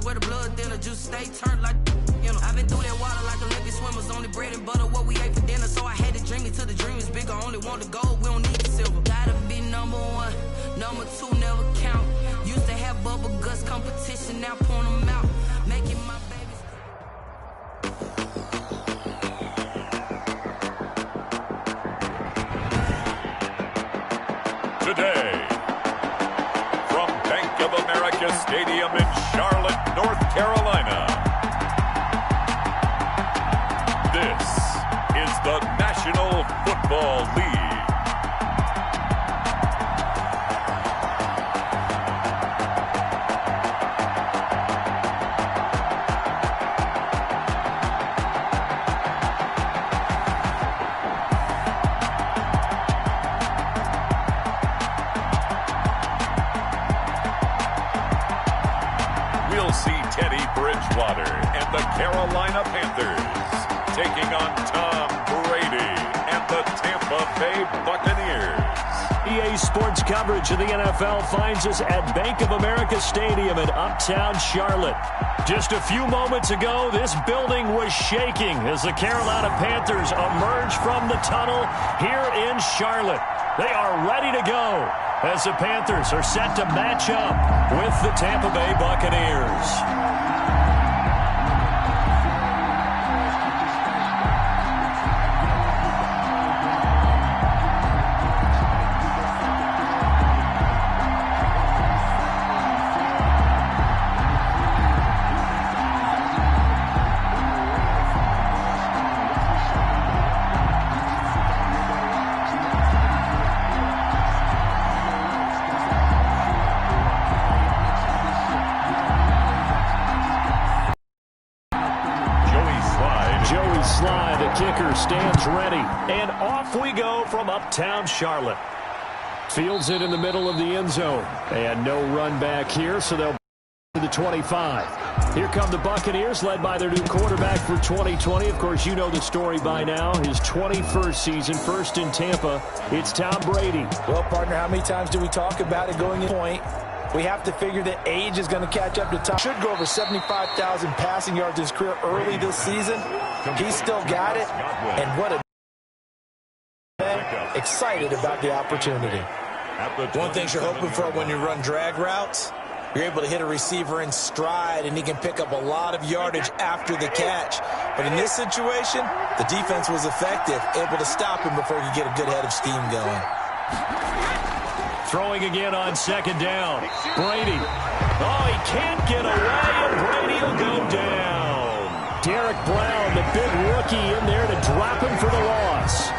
where the blood thinner, juice stay turned like, you know. I've been through that water like Olympic swimmers, only bread and butter, what we ate for dinner. So I had to dream it till the dream is bigger, only want the gold, we don't need the silver. Gotta be number one, number two never count. Used to have bubble guts competition, now point them out, making my babies. Today, from Bank of America Stadium in Charlotte, North Carolina, this is the National Football League. We'll see Teddy Bridgewater and the Carolina Panthers taking on Tom Brady and the Tampa Bay Buccaneers. EA Sports coverage of the NFL finds us at Bank of America Stadium in uptown Charlotte. Just a few moments ago, this building was shaking as the Carolina Panthers emerge from the tunnel here in Charlotte. They are ready to go as the Panthers are set to match up with the Tampa Bay Buccaneers. Kicker stands ready, and off we go from uptown Charlotte. Fields it in the middle of the end zone, and no run back here, so they'll to the 25. Here come the Buccaneers, led by their new quarterback for 2020. Of course, you know the story by now. His 21st season, first in Tampa. It's Tom Brady. Well, partner, how many times do we talk about it going in point? We have to figure that age is going to catch up to Tom. Should go over 75,000 passing yards in his career early this season. He's still got it, and what a excited about the opportunity. One thing you're hoping for when you run drag routes, you're able to hit a receiver in stride, and he can pick up a lot of yardage after the catch. But in this situation, the defense was effective, able to stop him before he could get a good head of steam going. Throwing again on second down. Brady. Oh, he can't get away, and Brady will go down. Derek Brown, the big rookie, in there to drop him for the loss.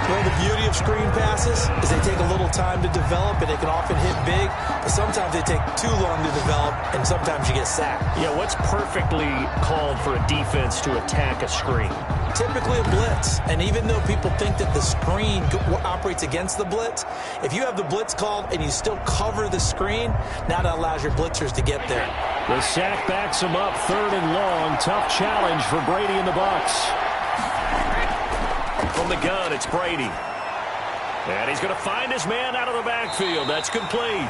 Well, the beauty of screen passes is they take a little time to develop, and they can often hit big, but sometimes they take too long to develop, and sometimes you get sacked. Yeah, what's perfectly called for a defense to attack a screen? Typically a blitz, and even though people think that the screen operates against the blitz, if you have the blitz called and you still cover the screen, now that allows your blitzers to get there. The sack backs him up, third and long. Tough challenge for Brady and the Bucs. From the gun, it's Brady. And he's going to find his man out of the backfield. That's complete.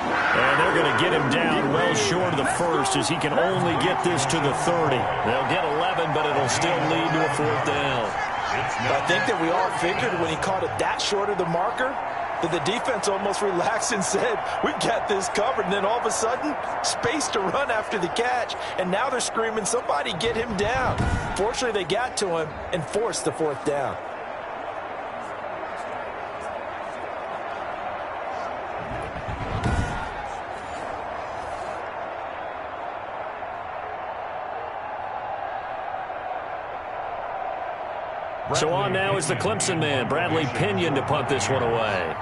And they're going to get him down well short of the first as he can only get this to the 30. They'll get 11, but it'll still lead to a fourth down. I think that we all figured when he caught it that short of the marker that the defense almost relaxed and said, we got this covered. And then all of a sudden, space to run after the catch. And now they're screaming, somebody get him down. Fortunately, they got to him and forced the fourth down. So on now is the Clemson man, Bradley Pinion, to punt this one away.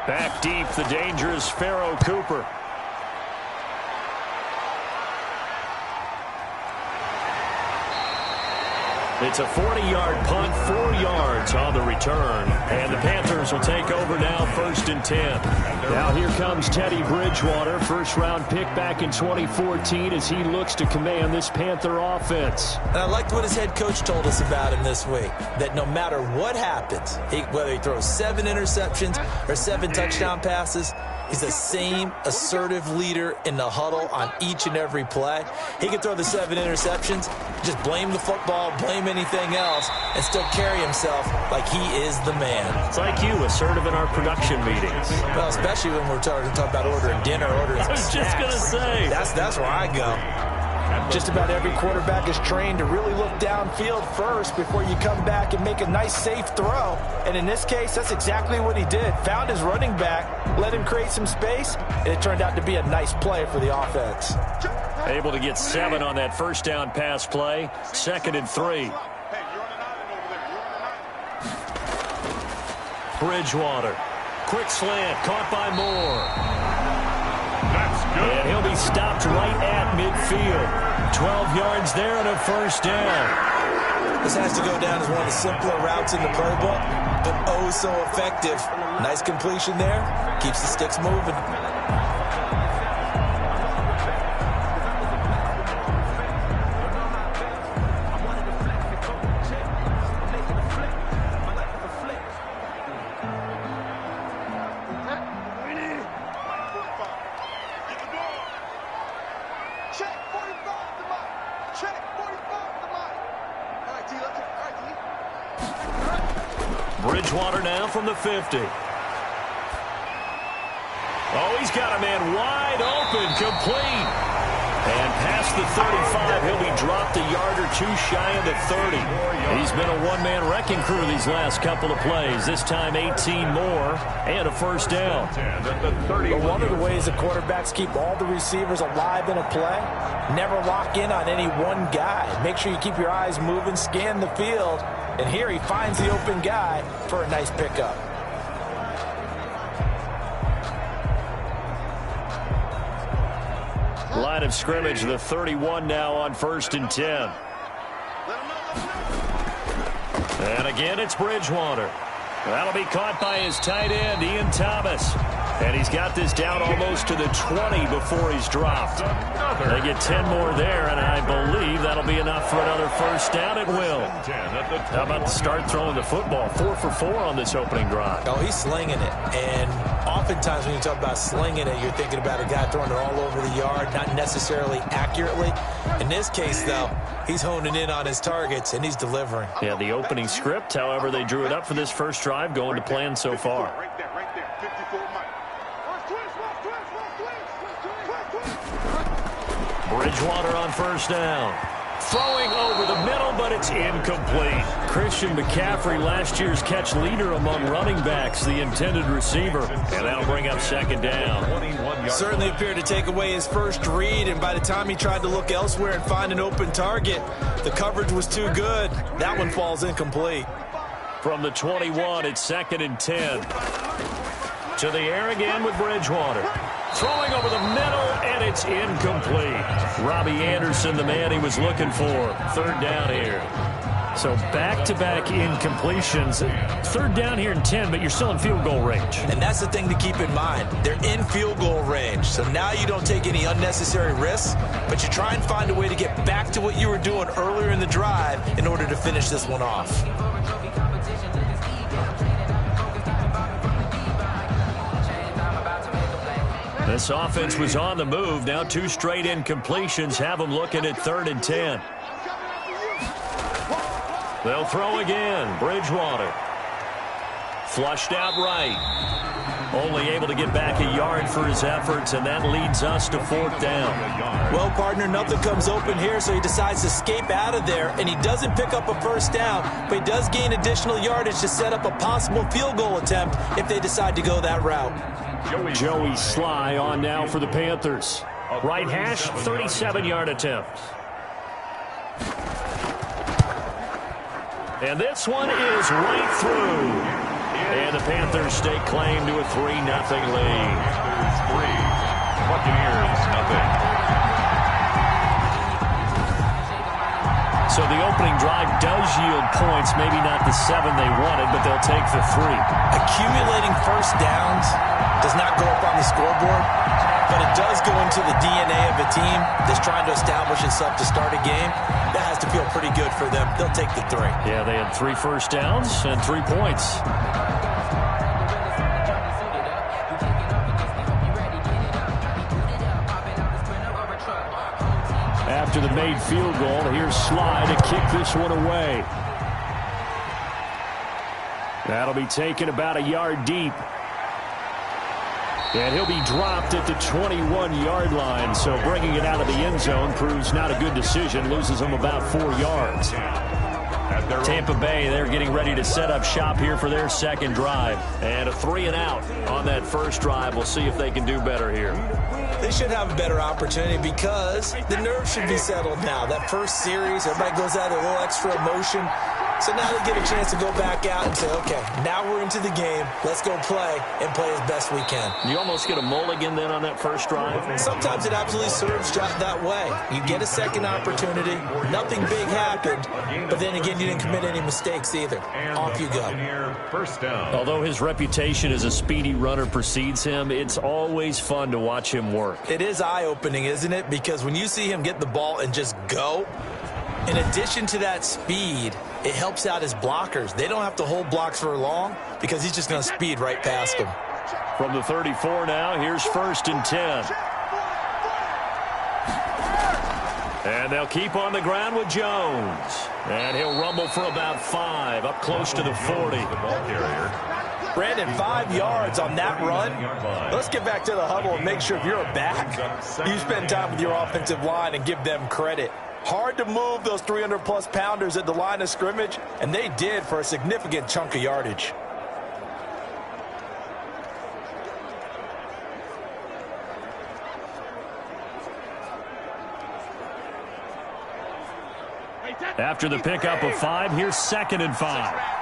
Back deep, the dangerous Pharaoh Cooper. It's a 40-yard punt, 4 yards on the return. And the Panthers will take over now, 1st and 10. Now here comes Teddy Bridgewater, first-round pick back in 2014 as he looks to command this Panther offense. And I liked what his head coach told us about him this week, that no matter what happens, whether he throws 7 interceptions or 7 touchdown passes, He's the same assertive leader in the huddle on each and every play. He can throw the 7 interceptions, just blame the football, blame anything else, and still carry himself like he is the man. It's like you, assertive in our production meetings. Well, especially when we're talking about ordering dinner, ordering I was just going to say. That's where I go. Just about every quarterback is trained to really look downfield first before you come back and make a nice, safe throw. And in this case, that's exactly what he did. Found his running back, let him create some space, and it turned out to be a nice play for the offense. Able to get 7 on that first down pass play. 2nd and 3. Bridgewater. Quick slant. Caught by Moore. That's good. And he'll be stopped right at midfield. 12 yards there and a first down. This has to go down as one of the simpler routes in the playbook, but oh so effective. Nice completion there. Keeps the sticks moving. Bridgewater now from the 50. Oh, he's got a man wide open, complete. And past the 35, he'll be dropped a yard or two shy of the 30. He's been a one-man wrecking crew these last couple of plays. This time 18 more and a first down. But one of the ways the quarterbacks keep all the receivers alive in a play, never lock in on any one guy. Make sure you keep your eyes moving, scan the field. And here he finds the open guy for a nice pickup. Line of scrimmage, the 31 now on 1st and 10. And again, it's Bridgewater. That'll be caught by his tight end, Ian Thomas. And he's got this down almost to the 20 before he's dropped. They get 10 more there, and I believe that'll be enough for another first down. It will. How about the start throwing the football? 4 for 4 on this opening drive. Oh, he's slinging it. And oftentimes when you talk about slinging it, you're thinking about a guy throwing it all over the yard, not necessarily accurately. In this case, though, he's honing in on his targets, and he's delivering. Yeah, the opening script, however, they drew it up for this first drive, going to plan so far. Bridgewater on first down. Throwing over the middle, but it's incomplete. Christian McCaffrey, last year's catch leader among running backs, the intended receiver. And that'll bring up 2nd down. Certainly appeared to take away his first read, and by the time he tried to look elsewhere and find an open target, the coverage was too good. That one falls incomplete. From the 21, it's 2nd and 10. To the air again with Bridgewater. Throwing over the middle, and it's incomplete. Robbie Anderson, the man he was looking for. 3rd down here. So back-to-back incompletions. 3rd down here and 10, but you're still in field goal range. And that's the thing to keep in mind. They're in field goal range. So now you don't take any unnecessary risks, but you try and find a way to get back to what you were doing earlier in the drive in order to finish this one off. This offense was on the move. Now 2 straight incompletions have them looking at 3rd and 10. They'll throw again. Bridgewater. Flushed out right. Only able to get back a yard for his efforts, and that leads us to 4th down. Well, partner, nothing comes open here, so he decides to escape out of there, and he doesn't pick up a first down, but he does gain additional yardage to set up a possible field goal attempt if they decide to go that route. Joey Sly on now for the Panthers. Right hash, 37-yard attempt. And this one is right through. And the Panthers stake claim to a 3-0 lead. Buccaneers, nothing. So the opening drive does yield points, maybe not the 7 they wanted, but they'll take the 3. Accumulating first downs does not go up on the scoreboard, but it does go into the DNA of a team that's trying to establish itself to start a game. That has to feel pretty good for them. They'll take the 3. Yeah, they had 3 first downs and 3 points. after the made field goal. Here's Sly to kick this one away. That'll be taken about a yard deep. And he'll be dropped at the 21-yard line. So bringing it out of the end zone proves not a good decision. Loses him about 4 yards. Tampa Bay, they're getting ready to set up shop here for their second drive. And a 3-and-out on that first drive. We'll see if they can do better here. They should have a better opportunity because the nerves should be settled now. That first series, everybody goes out with a little extra emotion. So now they get a chance to go back out and say, okay, now we're into the game. Let's go play and play as best we can. You almost get a mulligan then on that first drive? Sometimes it absolutely serves that way. You get a second opportunity. Nothing big happened. But then again, you didn't commit any mistakes either. Off you go. First down. Although his reputation as a speedy runner precedes him, it's always fun to watch him work. It is eye-opening, isn't it? Because when you see him get the ball and just go, in addition to that speed, it helps out his blockers. They don't have to hold blocks for long because he's just going to speed right past them. From the 34 now, here's 1st and 10. And they'll keep on the ground with Jones. And he'll rumble for about 5, up close to the 40. The ball carrier. Brandon, 5 yards on that run. Let's get back to the huddle and make sure if you're a back, you spend time with your offensive line and give them credit. Hard to move those 300-plus pounders at the line of scrimmage, and they did for a significant chunk of yardage. After the pickup of 5, here's 2nd and 5.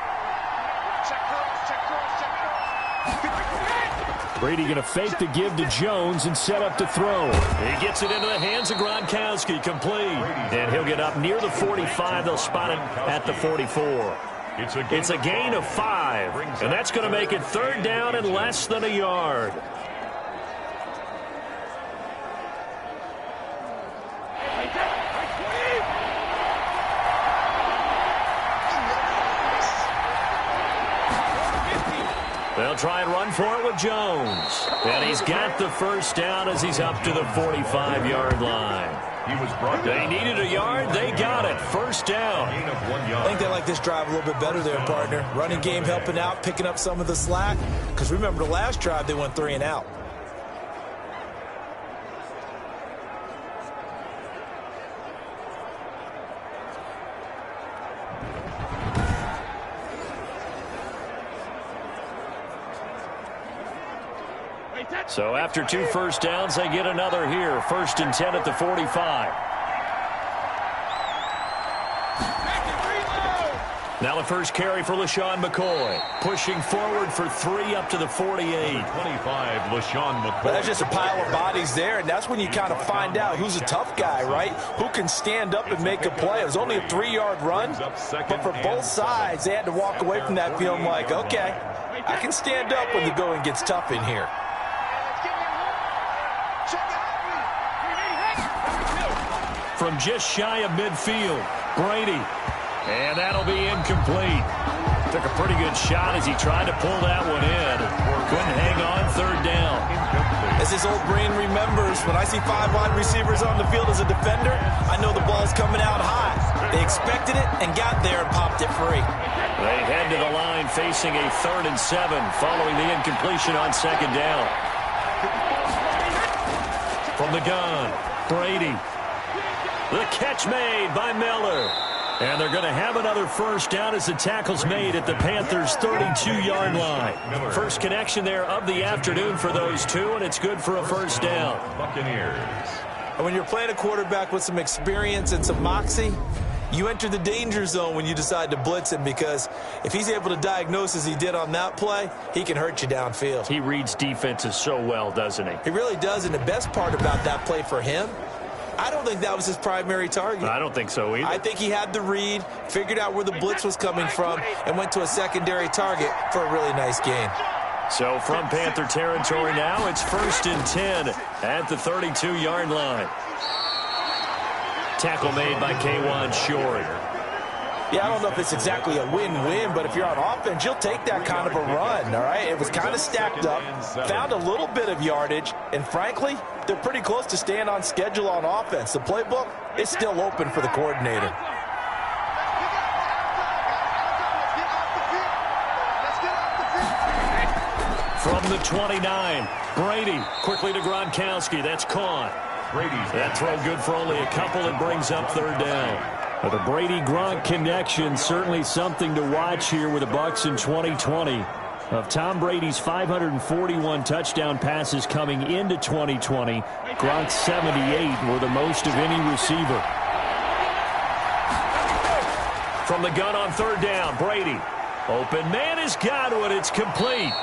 Brady going to fake the give to Jones and set up to throw. He gets it into the hands of Gronkowski, complete. And he'll get up near the 45. They'll spot it at the 44. It's a gain of 5. And that's going to make it 3rd down and less than a yard. They'll try and run for it with Jones. And he's got the first down as he's up to the 45-yard line. They needed a yard. They got it. First down. I think they like this drive a little bit better there, partner. Running game helping out, picking up some of the slack. Because remember, the last drive, they went 3-and-out. So after 2 first downs, they get another here. 1st and 10 at the 45. Now the first carry for LaShawn McCoy. Pushing forward for 3 up to the 48. 25, LaShawn McCoy. But that's just a pile of bodies there, and that's when you kind of find out who's a tough guy, right? Who can stand up and make a play. It was only a 3-yard run, but for both sides, they had to walk away from that feeling like, okay, I can stand up when the going gets tough in here. From just shy of midfield, Brady. And that'll be incomplete. Took a pretty good shot as he tried to pull that one in. Couldn't hang on, 3rd down. As his old brain remembers, when I see 5 wide receivers on the field as a defender, I know the ball's coming out high. They expected it and got there and popped it free. They head to the line facing a 3rd and 7 following the incompletion on 2nd down. From the gun, Brady. The catch made by Miller. And they're going to have another first down as the tackle's made at the Panthers' 32-yard line. First connection there of the afternoon for those two, and it's good for a first down. Buccaneers. And when you're playing a quarterback with some experience and some moxie, you enter the danger zone when you decide to blitz him, because if he's able to diagnose as he did on that play, he can hurt you downfield. He reads defenses so well, doesn't he? He really does, and the best part about that play for him, I don't think that was his primary target. I don't think so either. I think he had the read, figured out where the blitz was coming from, and went to a secondary target for a really nice gain. So from Panther territory now, it's 1st and 10 at the 32-yard line. Tackle made by K'Wan Short. Yeah, I don't know if it's exactly a win-win, but if you're on offense, you'll take that kind of a run, all right? It was kind of stacked up, found a little bit of yardage, and frankly, they're pretty close to staying on schedule on offense. The playbook is still open for the coordinator. From the 29, Brady quickly to Gronkowski. That's caught. That throw good for only a couple. It brings up third down. But the Brady-Gronk connection, certainly something to watch here with the Bucs in 2020. Of Tom Brady's 541 touchdown passes coming into 2020, Gronk's 78 were the most of any receiver. From the gun on third down, Brady. Open man has got it. It's complete.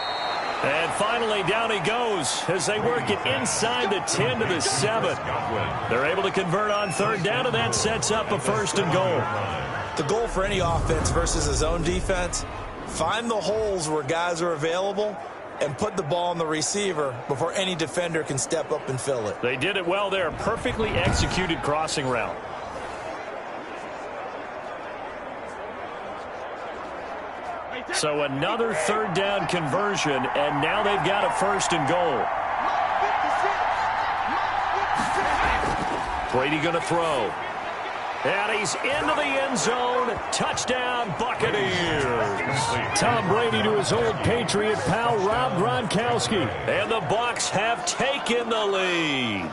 And finally, down he goes as they work it inside the 10 to the 7. They're able to convert on third down, and that sets up a 1st and goal. The goal for any offense versus his own defense, find the holes where guys are available and put the ball on the receiver before any defender can step up and fill it. They did it well there. Perfectly executed crossing route. So another third down conversion, and now they've got a 1st and goal. Brady going to throw. And he's into the end zone. Touchdown, Buccaneers. Tom Brady to his old Patriot pal, Rob Gronkowski. And the Bucs have taken the lead.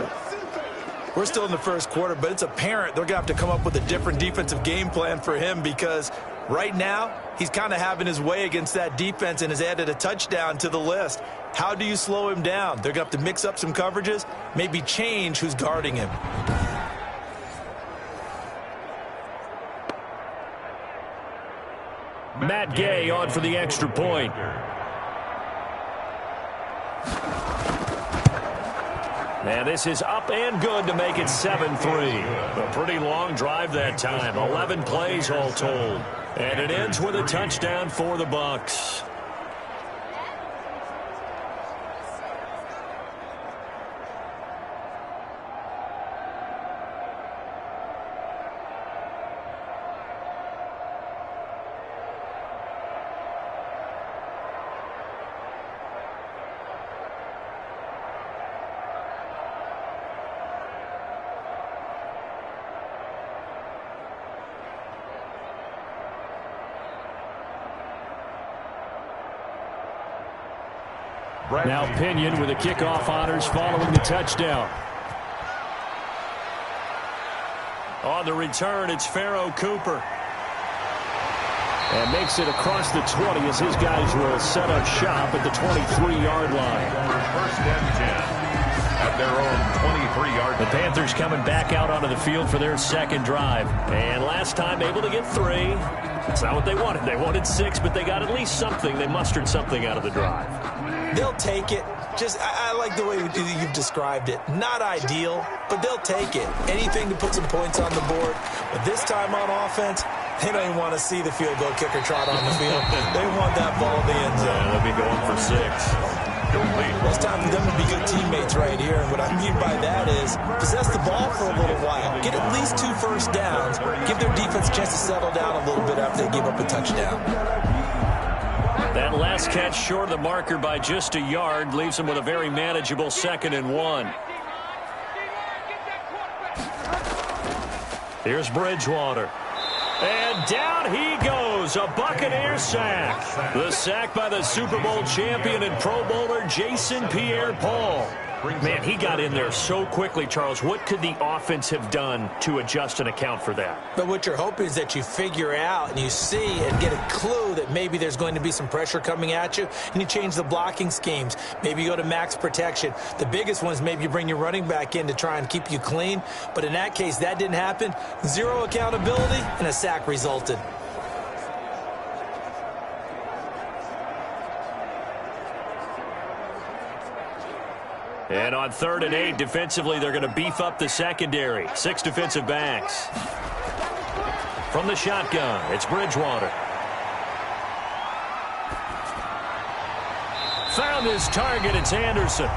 We're still in the first quarter, but it's apparent they're going to have to come up with a different defensive game plan for him because right now he's kind of having his way against that defense and has added a touchdown to the list. How do you slow him down? They're going to have to mix up some coverages, maybe change who's guarding him. Matt Gay on for the extra point. And this is up and good to make it 7-3. A pretty long drive that time. 11 plays all told. And it ends with a touchdown for the Bucs. Now Pinion with the kickoff honors following the touchdown. On the return, it's Pharaoh Cooper. And makes it across the 20 as his guys will set up shop at the 23-yard line. 1st and 10 at their own 23-yard line. The Panthers coming back out onto the field for their second drive. And last time able to get 3. That's not what they wanted. They wanted 6, but they got at least something. They mustered something out of the drive. They'll take it. I like the way you've described it. Not ideal, but they'll take it. Anything to put some points on the board. But this time on offense, they don't even want to see the field goal kicker trot on the field. They want that ball in the end zone. Yeah, they'll be going for 6. Well, it's time for them to be good teammates right here. And what I mean by that is possess the ball for a little while. Get at least 2 first downs. Give their defense a chance to settle down a little bit after they give up a touchdown. That last catch short of the marker by just a yard leaves them with a very manageable 2nd and 1. Here's Bridgewater. And down he goes, a Buccaneer sack. The sack by the Super Bowl champion and Pro Bowler Jason Pierre-Paul. Man, he got in there so quickly, Charles. What could the offense have done to adjust and account for that? But what you're hoping is that you figure out and you see and get a clue that maybe there's going to be some pressure coming at you, and you change the blocking schemes. Maybe you go to max protection. The biggest one is maybe you bring your running back in to try and keep you clean. But in that case, that didn't happen. 0 accountability, and a sack resulted. And on 3rd and 8, defensively, they're going to beef up the secondary. 6 defensive backs. From the shotgun, it's Bridgewater. Found his target, it's Anderson.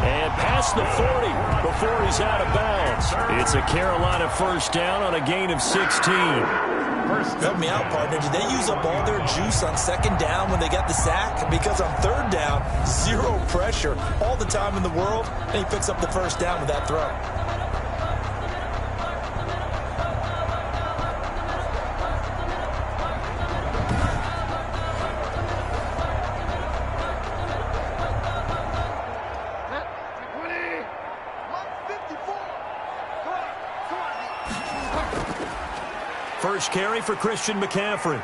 And past the 40 before he's out of bounds. It's a Carolina 1st down on a gain of 16. Help me out, partner. Did they use up all their juice on second down when they got the sack? Because on third down, zero pressure, all the time in the world, and he picks up the first down with that throw. First carry for Christian McCaffrey.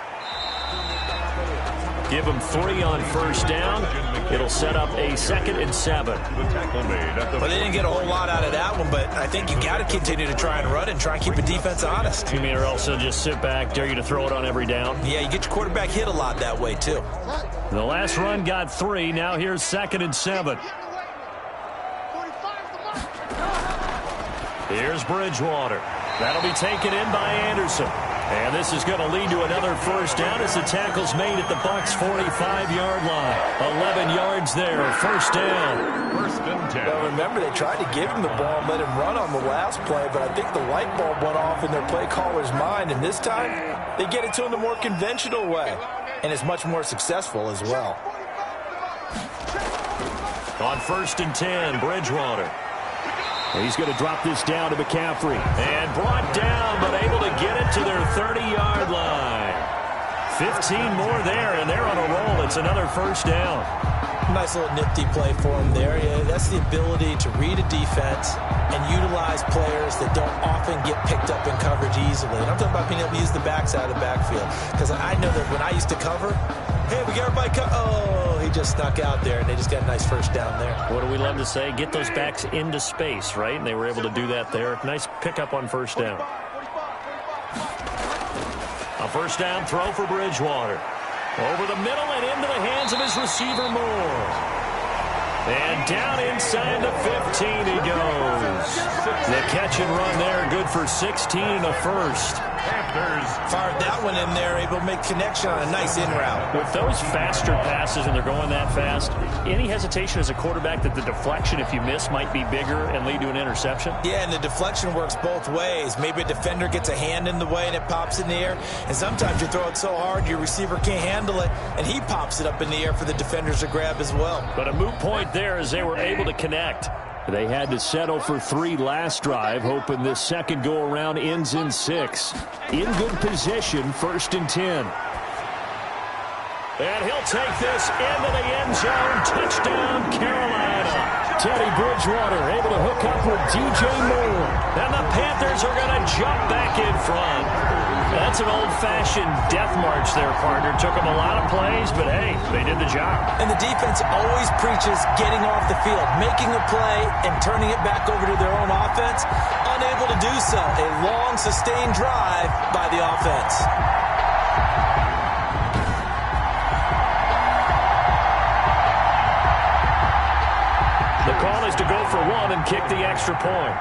Give him 3 on first down. It'll set up a 2nd and 7. Well, they didn't get a whole lot out of that one, but I think you got to continue to try and run and try and keep the defense honest. You mean, or else they'll just sit back, dare you to throw it on every down? Yeah, you get your quarterback hit a lot that way, too. The last run got 3. Now here's 2nd and 7. Here's Bridgewater. That'll be taken in by Anderson. And this is going to lead to another first down as the tackle's made at the Bucs' 45-yard line. 11 yards there, first down. First and 10. Well, remember, they tried to give him the ball and let him run on the last play, but I think the light bulb went off in their play caller's mind, and this time they get it to him the more conventional way, and it's much more successful as well. On first and 10, Bridgewater. He's going to drop this down to McCaffrey. And brought down, but able to get it to their 30-yard line. 15 more there, and they're on a roll. It's another first down. Nice little nifty play for him there. Yeah, that's the ability to read a defense and utilize players that don't often get picked up in coverage easily. And I'm talking about being able to use the backside of the backfield. Because I know that when I used to cover, hey, we got everybody oh, he just snuck out there, and they just got a nice first down there. What do we love to say? Get those backs into space, right? And they were able to do that there. Nice pickup on first down. A first down throw for Bridgewater. Over the middle and into the hands of his receiver, Moore. And down inside the 15 he goes. The catch and run there, good for 16 and a first. Panthers Fired that one in there, able to make connection on a nice in route. With those faster passes and they're going that fast, any hesitation as a quarterback that the deflection, if you miss, might be bigger and lead to an interception? Yeah, and the deflection works both ways. Maybe a defender gets a hand in the way and it pops in the air. And sometimes you throw it so hard your receiver can't handle it, and he pops it up in the air for the defenders to grab as well. But a moot point there as they were able to connect. They had to settle for 3 last drive, hoping this second go-around ends in 6. In good position, first and 10. And he'll take this into the end zone. Touchdown, Carolina. Teddy Bridgewater able to hook up with DJ Moore. And the Panthers are going to jump back in front. That's an old-fashioned death march there, partner. Took them a lot of plays, but hey, they did the job. And the defense always preaches getting off the field, making a play and turning it back over to their own offense. Unable to do so. A long, sustained drive by the offense. The call is to go for 1 and kick the extra point.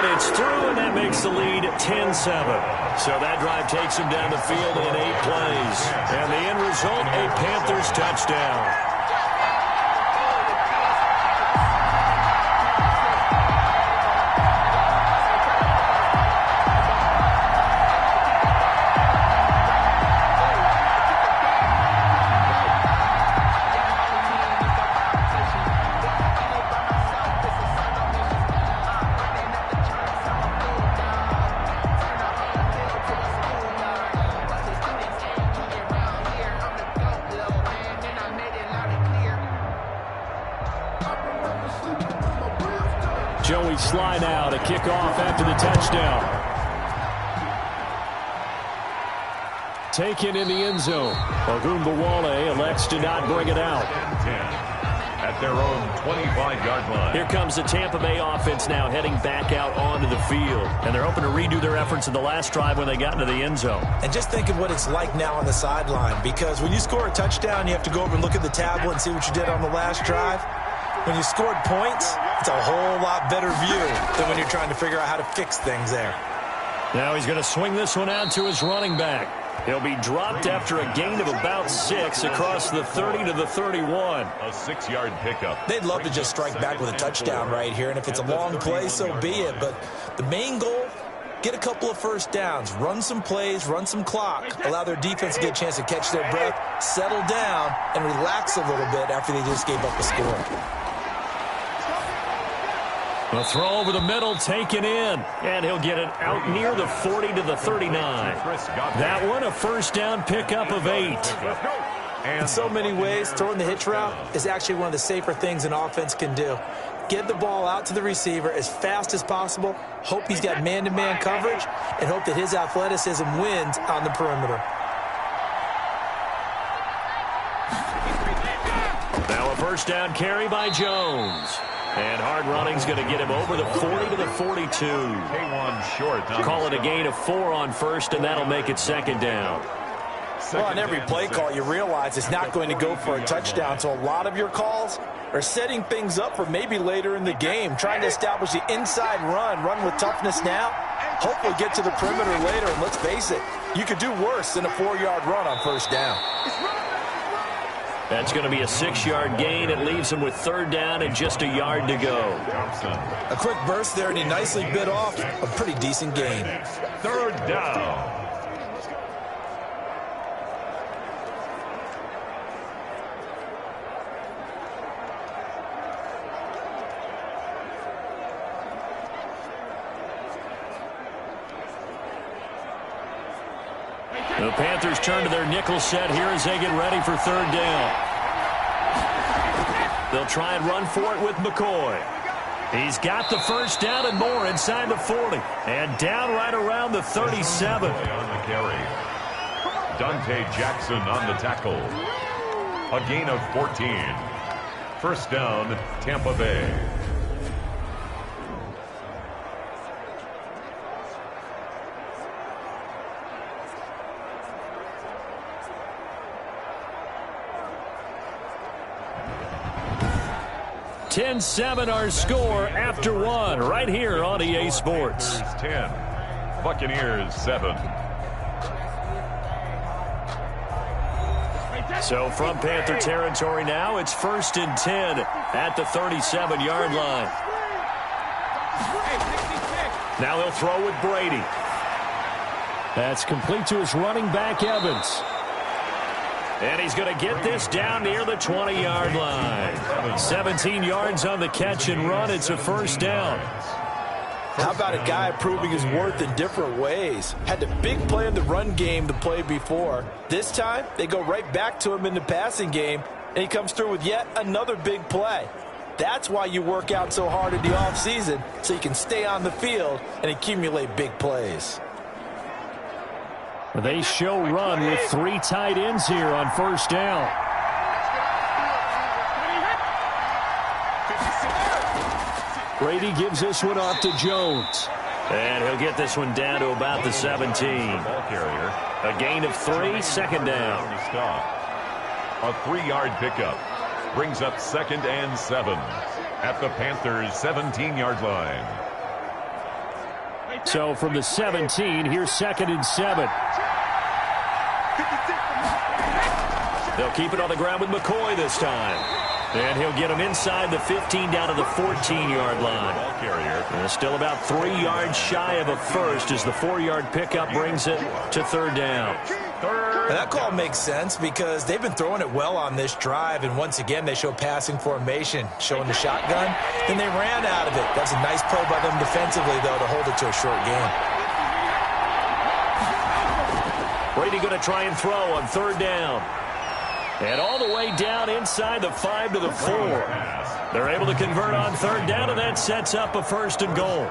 And it's through, and that makes the lead 10-7. So that drive takes him down the field in 8 plays. And the end result, a Panthers touchdown. Joey Sly now to kick off after the touchdown. Taken in the end zone. Ogunbowale elects to not bring it out. at their own 25-yard line. Here comes the Tampa Bay offense now heading back out onto the field. And they're hoping to redo their efforts in the last drive when they got into the end zone. And just think of what it's like now on the sideline, because when you score a touchdown, you have to go over and look at the tablet and see what you did on the last drive. When you scored points, it's a whole lot better view than when you're trying to figure out how to fix things there. Now he's going to swing this one out to his running back. He'll be dropped after a gain of about 6 across the 30 to the 31. A 6-yard pickup. They'd love to just strike back with a touchdown right here, and if it's a long play, so be it. But the main goal, get a couple of first downs, run some plays, run some clock, allow their defense to get a chance to catch their breath, settle down, and relax a little bit after they just gave up a score. A throw over the middle, taken in, and he'll get it out near the 40 to the 39. That one, a first down pickup of 8. In so many ways, throwing the hitch route is actually one of the safer things an offense can do. Get the ball out to the receiver as fast as possible, hope he's got man-to-man coverage, and hope that his athleticism wins on the perimeter. Now a first down carry by Jones. And hard running's going to get him over the 40 to the 42. K1 short. Call it a gain of 4 on first, and that'll make it second down. Well, on every play call, you realize it's not going to go for a touchdown, so a lot of your calls are setting things up for maybe later in the game, trying to establish the inside run with toughness now, hopefully get to the perimeter later, and let's face it, you could do worse than a 4-yard run on first down. That's going to be a 6-yard gain. It leaves him with third down and just a yard to go. A quick burst there, and he nicely bit off a pretty decent gain. Third down. The Panthers turn to their nickel set here as they get ready for third down. They'll try and run for it with McCoy. He's got the first down and more inside the 40. And down right around the 37. On the carry. Dante Jackson on the tackle. A gain of 14. First down, Tampa Bay. (10-7) our score after 1 right here on EA Sports. Panthers 10, Buccaneers 7. So from Panther territory now, it's 1st and 10 at the 37-yard line. Now they'll throw with Brady. That's complete to his running back, Evans. And he's going to get this down near the 20-yard line. 17 yards on the catch and run. It's a first down. How about a guy proving his worth in different ways? Had the big play in the run game the play before. This time, they go right back to him in the passing game, and he comes through with yet another big play. That's why you work out so hard in the offseason, so you can stay on the field and accumulate big plays. They show run with 3 tight ends here on first down. Brady gives this one off to Jones. And he'll get this one down to about the 17. Ball carrier. A gain of 3, second down. A 3-yard pickup brings up 2nd and 7 at the Panthers' 17-yard line. So from the 17, here's 2nd and 7. They'll keep it on the ground with McCoy this time. And he'll get him inside the 15 down to the 14-yard line. Ball carrier. And still about 3 yards shy of a first as the 4-yard pickup brings it to third down. And that call makes sense because they've been throwing it well on this drive, and once again they show passing formation, showing the shotgun. Then they ran out of it. That's a nice play by them defensively, though, to hold it to a short gain. Brady going to try and throw on third down. And all the way down inside the 5 to the 4. They're able to convert on third down, and that sets up a 1st and goal.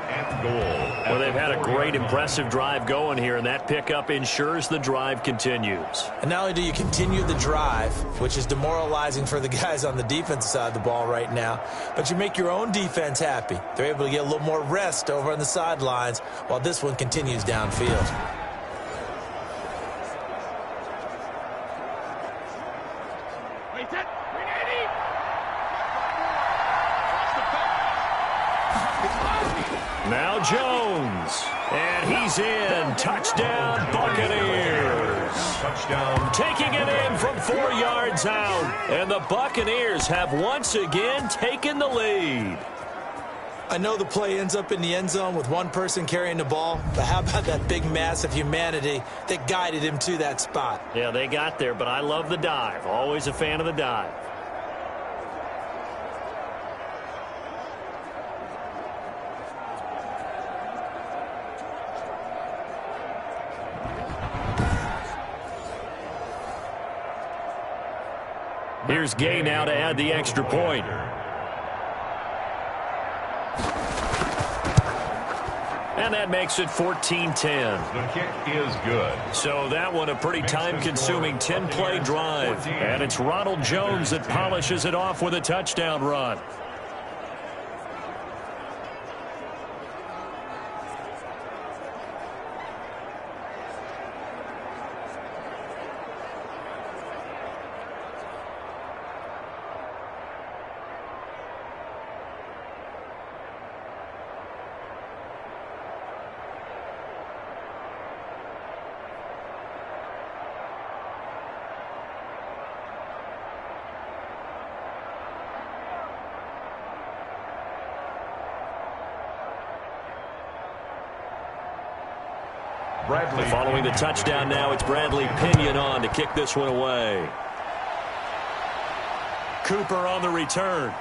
Well, they've had a great, impressive drive going here, and that pickup ensures the drive continues. And not only do you continue the drive, which is demoralizing for the guys on the defensive side of the ball right now, but you make your own defense happy. They're able to get a little more rest over on the sidelines while this one continues downfield. Now Jones, and he's in. Touchdown, Buccaneers. Touchdown. Taking it in from 4 yards out. And the Buccaneers have once again taken the lead. I know the play ends up in the end zone with one person carrying the ball, but how about that big mass of humanity that guided him to that spot? Yeah, they got there, but I love the dive. Always a fan of the dive. Here's Gay now to add the extra point. And that makes it 14-10. The kick is good. So that one a pretty time-consuming 10-play drive. And it's Ronald Jones that polishes it off with a touchdown run. Following the touchdown now, it's Bradley Pinion on to kick this one away. Cooper on the return.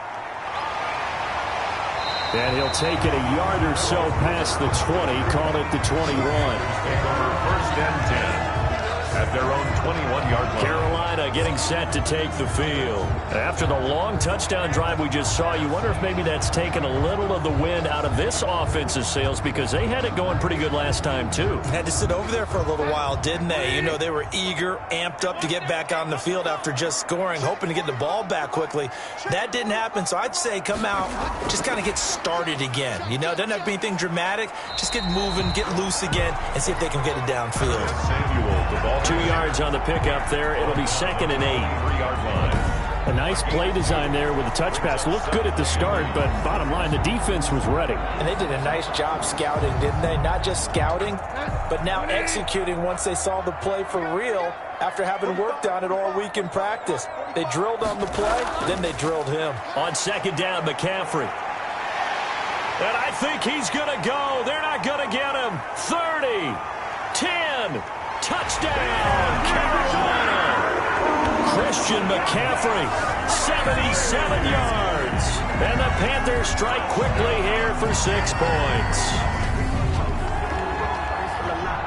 And he'll take it a yard or so past the 20, call it the 21. Take over first and 10 at their own 21-yard line. Carolina getting set to take the field. After the long touchdown drive we just saw, you wonder if maybe that's taken a little of the wind out of this offensive sails because they had it going pretty good last time too. Had to sit over there for a little while, didn't they? You know, they were eager, amped up to get back on the field after just scoring, hoping to get the ball back quickly. That didn't happen, so I'd say come out, just kind of get started again. You know, doesn't have to be anything dramatic. Just get moving, get loose again, and see if they can get it downfield. Samuel, the ball 2 yards on the pickup there. It'll be 2nd and 8. 3-yard line. A nice play design there with the touch pass. Looked good at the start, but bottom line, the defense was ready. And they did a nice job scouting, didn't they? Not just scouting, but now executing once they saw the play for real after having worked on it all week in practice. They drilled on the play, then they drilled him. On 2nd down, McCaffrey. And I think he's going to go. They're not going to get him. 30, 10, touchdown, Carolina. Christian McCaffrey, 77 yards. And the Panthers strike quickly here for 6 points.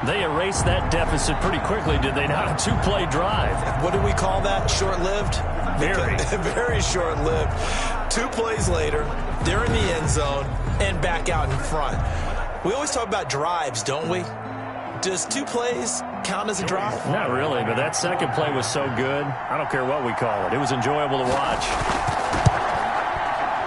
They erased that deficit pretty quickly, did they not? A 2-play drive. What do we call that? Short-lived? Very. Very short-lived. 2 plays later, they're in the end zone and back out in front. We always talk about drives, don't we? Does 2 plays count as a drive? Not really, but that second play was so good. I don't care what we call it. It was enjoyable to watch.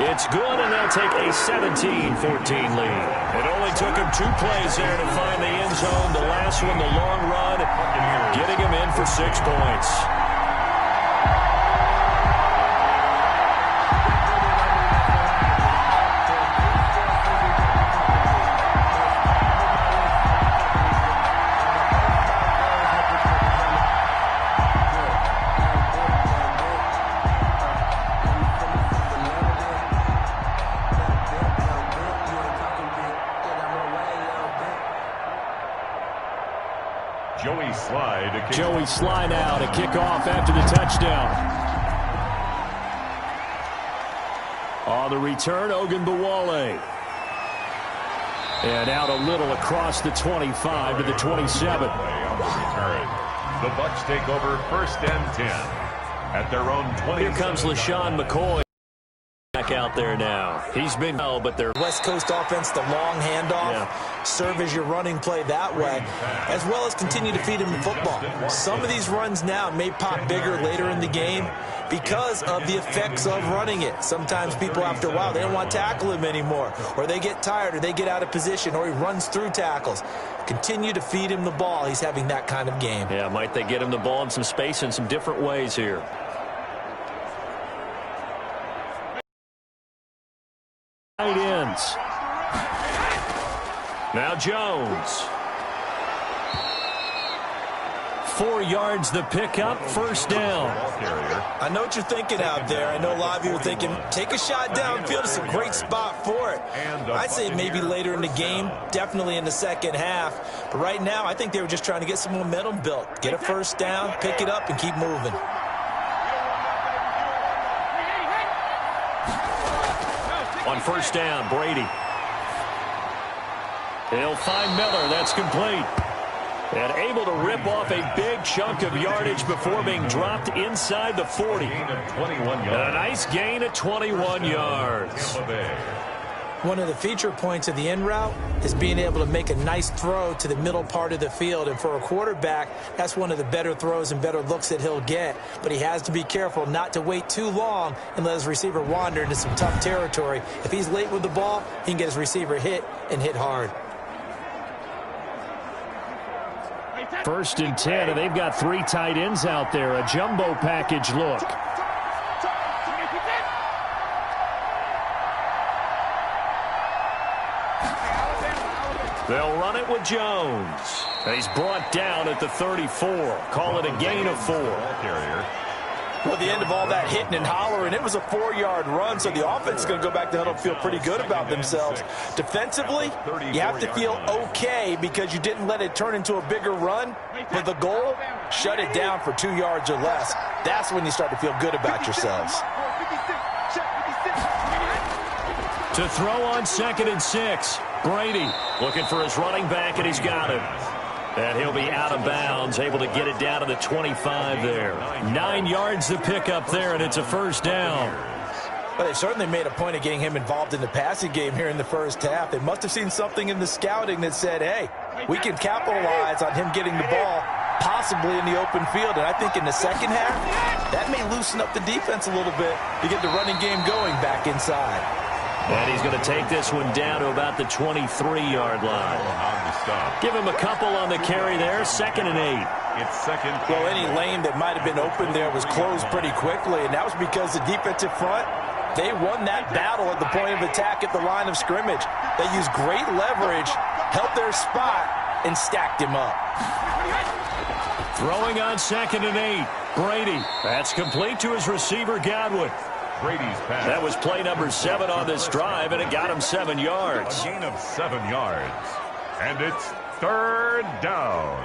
It's good, and they'll take a 17-14 lead. It only took him 2 plays there to find the end zone. The last one, the long run, getting him in for 6 points. Joey Sly now to kick off after the touchdown. On the return, Ogunbowale. And out a little across the 25 to the 27. On the return, the Bucs take over first and 10 at their own 20. Here comes LaShawn McCoy. Back out there now. He's been well, but they're West Coast offense, the long handoff, serve as your running play that way, as well as continue to feed him the football. Some of these runs now may pop bigger later in the game because of the effects of running it. Sometimes people, after a while, they don't want to tackle him anymore, or they get tired, or they get out of position, or he runs through tackles. Continue to feed him the ball. He's having that kind of game. Yeah, might they get him the ball in some space in some different ways here. Tight ends. Now Jones. 4 yards the pickup, first down. I know what you're thinking out there. I know a lot of you are thinking, take a shot downfield. It's a great spot for it. I'd say maybe later in the game, definitely in the second half. But right now, I think they were just trying to get some momentum built. Get a first down, pick it up, and keep moving. On first down, Brady. He'll find Miller. That's complete. And able to rip off a big chunk of yardage before being dropped inside the 40. A nice gain of 21 yards. One of the feature points of the in route is being able to make a nice throw to the middle part of the field. And for a quarterback, that's one of the better throws and better looks that he'll get. But he has to be careful not to wait too long and let his receiver wander into some tough territory. If he's late with the ball, he can get his receiver hit and hit hard. First and 10, and they've got 3 tight ends out there. A jumbo package look. They'll run it with Jones. He's brought down at the 34. Call it a gain of 4. Well, the end of all that hitting and hollering, it was a 4-yard run, so the offense is going to go back to huddle and feel pretty good about themselves. Defensively, you have to feel okay because you didn't let it turn into a bigger run, but the goal, shut it down for 2 yards or less. That's when you start to feel good about yourselves. To throw on 2nd and 6. Brady looking for his running back, and he's got it. And he'll be out of bounds, able to get it down to the 25 there. 9 yards to pick up there, and it's a first down. Well, they certainly made a point of getting him involved in the passing game here in the first half. They must have seen something in the scouting that said, hey, we can capitalize on him getting the ball possibly in the open field. And I think in the second half, that may loosen up the defense a little bit to get the running game going back inside. And he's going to take this one down to about the 23-yard line. Give him a couple on the carry there. 2nd and 8. It's second. Well, any lane that might have been open there was closed pretty quickly, and that was because the defensive front, they won that battle at the point of attack at the line of scrimmage. They used great leverage, held their spot, and stacked him up. Throwing on 2nd and 8. Brady. That's complete to his receiver, Godwin. Brady's pass. That was play number 7 on this drive, and it got him 7 yards. A gain of 7 yards. And it's 3rd down.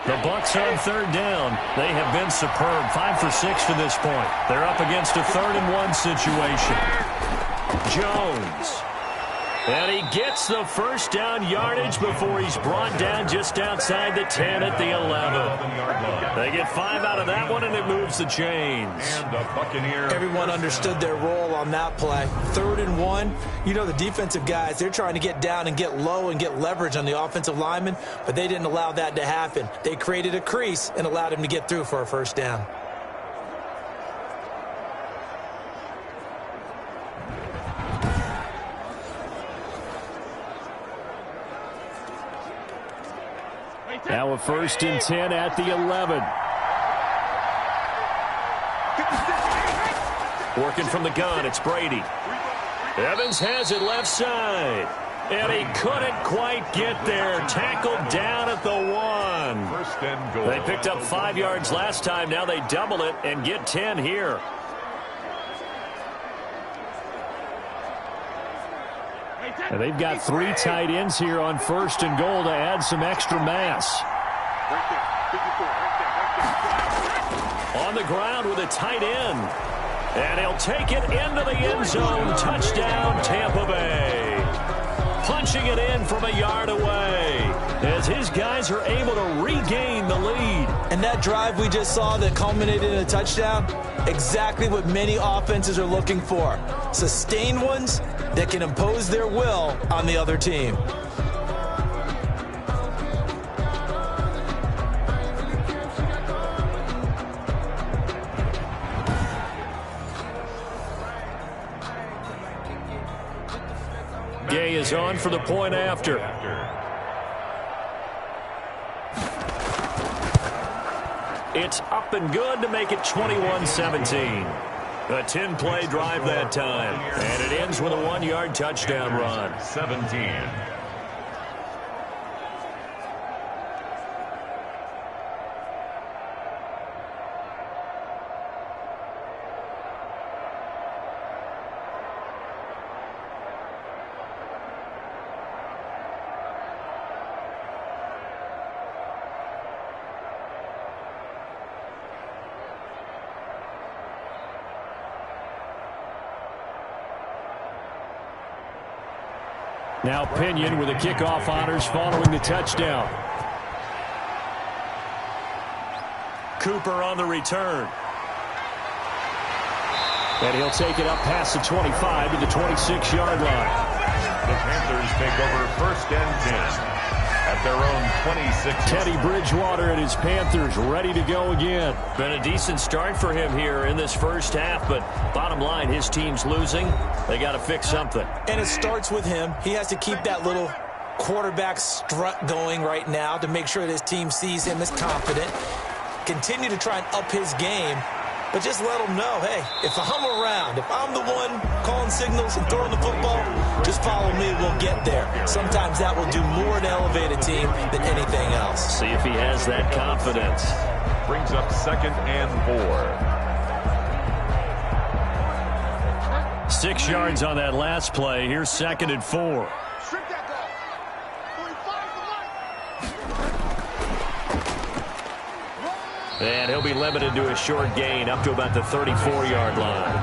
The Bucs on 3rd down. They have been superb. 5 for 6 to this point. They're up against a 3rd and 1 situation. Jones. And he gets the first down yardage before he's brought down just outside the 10 at the 11. They get 5 out of that one, and it moves the chains. And the Buccaneers. Everyone understood their role on that play. 3rd and 1. You know, the defensive guys, they're trying to get down and get low and get leverage on the offensive lineman, but they didn't allow that to happen. They created a crease and allowed him to get through for a first down. Now a 1st and 10 at the 11. Working from the gun, it's Brady. Evans has it left side. And he couldn't quite get there. Tackled down at the 1. First and goal. They picked up 5 yards last time. Now they double it and get 10 here. And they've got 3 tight ends here on 1st and goal to add some extra mass. On the ground with a tight end. And he'll take it into the end zone. Touchdown, Tampa Bay. Punching it in from a yard away as his guys are able to regain the lead. And that drive we just saw that culminated in a touchdown, exactly what many offenses are looking for. Sustained ones that can impose their will on the other team. Gay is on for the point after. It's up and good to make it 21-17. A 10-play drive that time. And it ends with a 1-yard touchdown run. 17. Now Pinion with the kickoff honors following the touchdown. Cooper on the return. And he'll take it up past the 25 to the 26-yard line. The Panthers take over 1st and 10 at their own 26. Teddy Bridgewater and his Panthers ready to go again. Been a decent start for him here in this first half, but bottom line, his team's losing. They got to fix something. And it starts with him. He has to keep that little quarterback strut going right now to make sure that his team sees him as confident. Continue to try and up his game. But just let them know, hey, if I'm around, if I'm the one calling signals and throwing the football, just follow me, we'll get there. Sometimes that will do more to elevate a team than anything else. See if he has that confidence. Brings up 2nd and 4. 6 yards on that last play. Here's 2nd and 4. And he'll be limited to a short gain up to about the 34-yard line.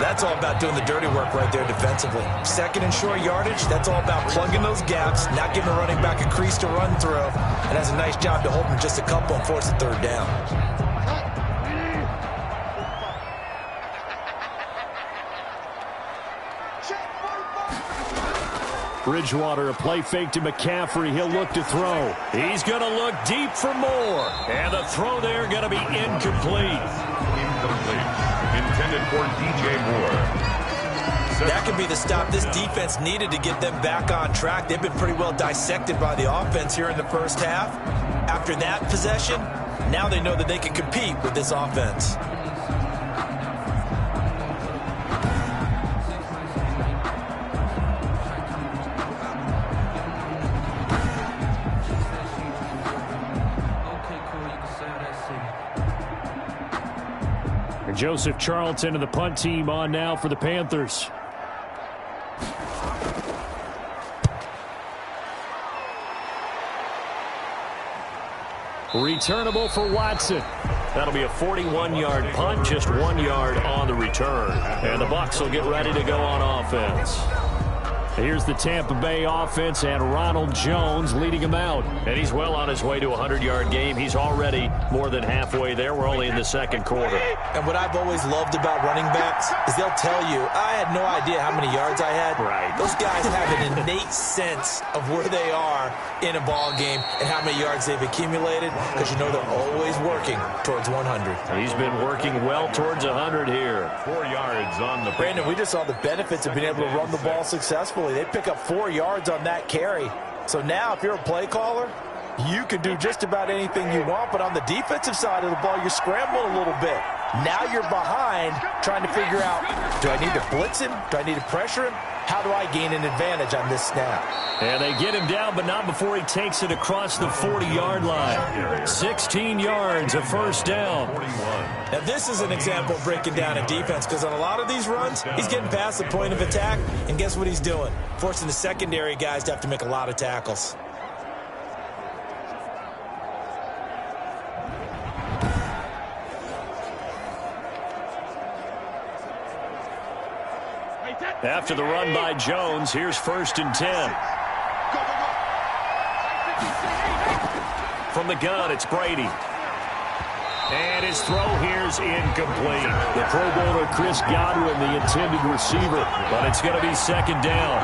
That's all about doing the dirty work right there defensively. 2nd and short yardage, that's all about plugging those gaps, not giving a running back a crease to run through, and has a nice job to hold him just a couple and force a 3rd down. Bridgewater, a play fake to McCaffrey. He'll look to throw. He's going to look deep for more. And the throw there going to be incomplete. Intended for DJ Moore. That could be the stop this defense needed to get them back on track. They've been pretty well dissected by the offense here in the first half. After that possession, now they know that they can compete with this offense. Joseph Charlton and the punt team on now for the Panthers. Returnable for Watson. That'll be a 41-yard punt, just 1 yard on the return. And the Bucs will get ready to go on offense. Here's the Tampa Bay offense and Ronald Jones leading them out. And he's well on his way to a 100-yard game. He's already more than halfway there. We're only in the 2nd quarter. And what I've always loved about running backs is they'll tell you, I had no idea how many yards I had. Right. Those guys have an innate sense of where they are in a ball game and how many yards they've accumulated, because you know they're always working towards 100. He's been working well towards 100 here. 4 yards on the... Brandon, we just saw the benefits of being able to run the ball successfully. They pick up 4 yards on that carry. So now if you're a play caller, you can do just about anything you want, but on the defensive side of the ball, you're scrambling a little bit. Now you're behind trying to figure out, do I need to blitz him? Do I need to pressure him? How do I gain an advantage on this snap? And they get him down, but not before he takes it across the 40-yard line. 16 yards, a 1st down. Now this is an example of breaking down a defense, because on a lot of these runs, he's getting past the point of attack, and guess what he's doing? Forcing the secondary guys to have to make a lot of tackles. After the run by Jones, here's 1st and 10. From the gun, it's Brady. And his throw here's incomplete. The Pro Bowler Chris Godwin, the intended receiver, but it's going to be 2nd down.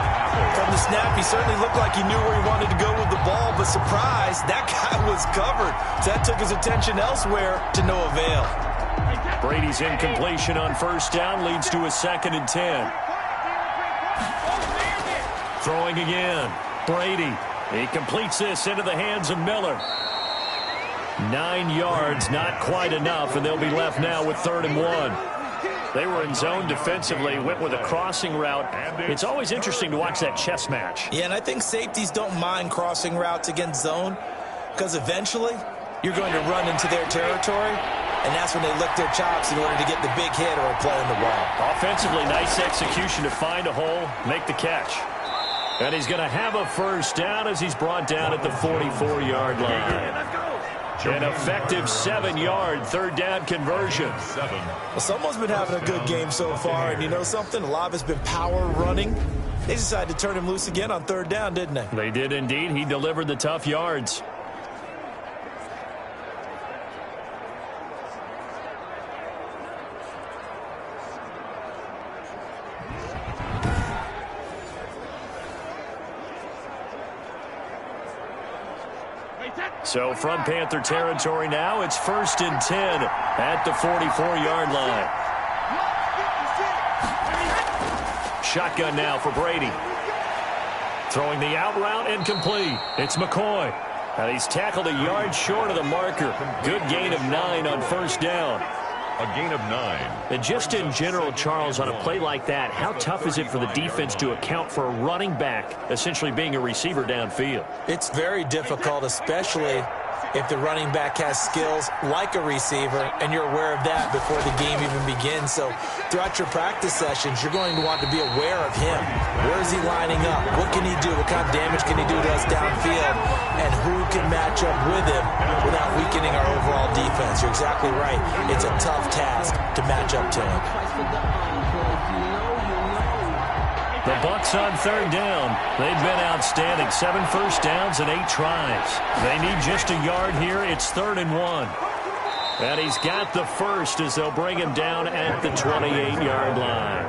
From the snap, he certainly looked like he knew where he wanted to go with the ball, but surprise, that guy was covered. So that took his attention elsewhere to no avail. Brady's incompletion on 1st down leads to a 2nd and 10. Throwing again. Brady. He completes this into the hands of Miller. 9 yards, not quite enough, and they'll be left now with 3rd and 1. They were in zone defensively, went with a crossing route. It's always interesting to watch that chess match. Yeah, and I think safeties don't mind crossing routes against zone, because eventually you're going to run into their territory, and that's when they lick their chops in order to get the big hit or a play on the ball. Offensively, nice execution to find a hole, make the catch. And he's going to have a 1st down as he's brought down at the 44-yard line. An effective 7-yard 3rd down conversion. Well, someone's been having a good game so far, and you know something? A lot of it's been power running. They decided to turn him loose again on third down, didn't they? They did indeed. He delivered the tough yards. So from Panther territory now, it's 1st and 10 at the 44-yard line. Shotgun now for Brady. Throwing the out route and complete. It's McCoy. And he's tackled a yard short of the marker. Good gain of 9 on first down. A gain of 9. And just in general, Charles, on a play like that, how tough is it for the defense to account for a running back essentially being a receiver downfield? It's very difficult, especially if the running back has skills like a receiver, and you're aware of that before the game even begins. So throughout your practice sessions, you're going to want to be aware of him. Where is he lining up? What can he do? What kind of damage can he do to us downfield? And who can match up with him without weakening our overall defense? You're exactly right. It's a tough task to match up to him. The Bucs on third down. They've been outstanding. 7 first downs and 8 tries. They need just a yard here. It's 3rd and 1. And he's got the first as they'll bring him down at the 28-yard line.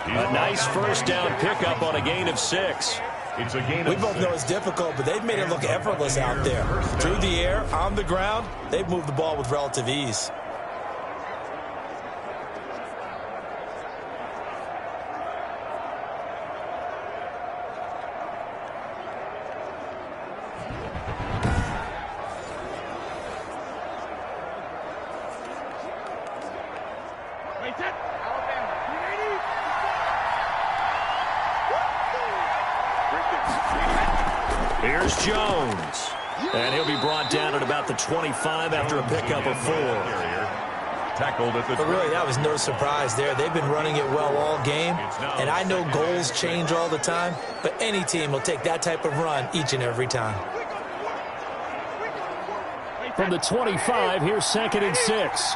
A nice first down pickup on a gain of 6. It's a gain We of both 6. know it's difficult, but they've made it look effortless out there. Through the air, on the ground, they've moved the ball with relative ease. Here's Jones. And he'll be brought down at about the 25 after a pickup of 4. Tackled at the But really, that was no surprise there. They've been running it well all game. And I know goals change all the time, but any team will take that type of run each and every time. From the 25, here's 2nd and 6.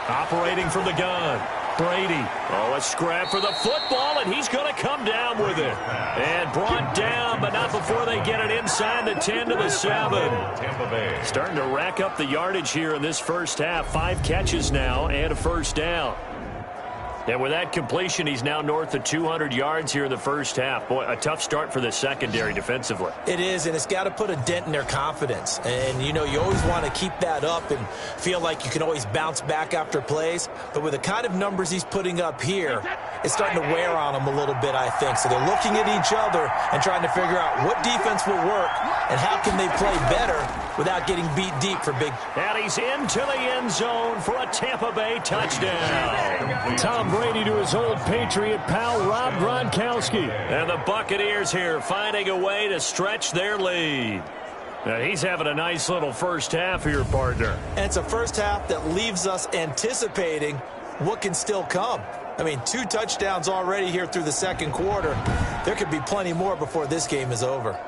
Operating from the gun. Brady. Oh, a scrap for the football, and he's going to come down with it. And brought down, but not before they get it inside the 10 to the 7. Tampa Bay. Starting to rack up the yardage here in this first half. 5 catches now and a first down. And with that completion, he's now north of 200 yards here in the first half. Boy, a tough start for the secondary defensively. It is, and it's got to put a dent in their confidence. And, you know, you always want to keep that up and feel like you can always bounce back after plays. But with the kind of numbers he's putting up here, it's starting to wear on them a little bit, I think. So they're looking at each other and trying to figure out what defense will work and how can they play better without getting beat deep for big. And he's into the end zone for a Tampa Bay touchdown. Tom Brady to his old Patriot pal, Rob Gronkowski. And the Buccaneers here finding a way to stretch their lead. Now, he's having a nice little first half here, partner. And it's a first half that leaves us anticipating what can still come. I mean, 2 touchdowns already here through the second quarter. There could be plenty more before this game is over.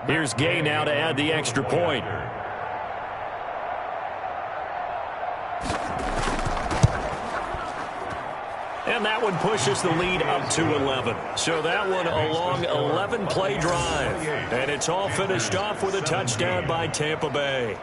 Here's Gay now to add the extra point. And that one pushes the lead up to 11. So that one a long 11-play drive. And it's all finished off with a touchdown by Tampa Bay.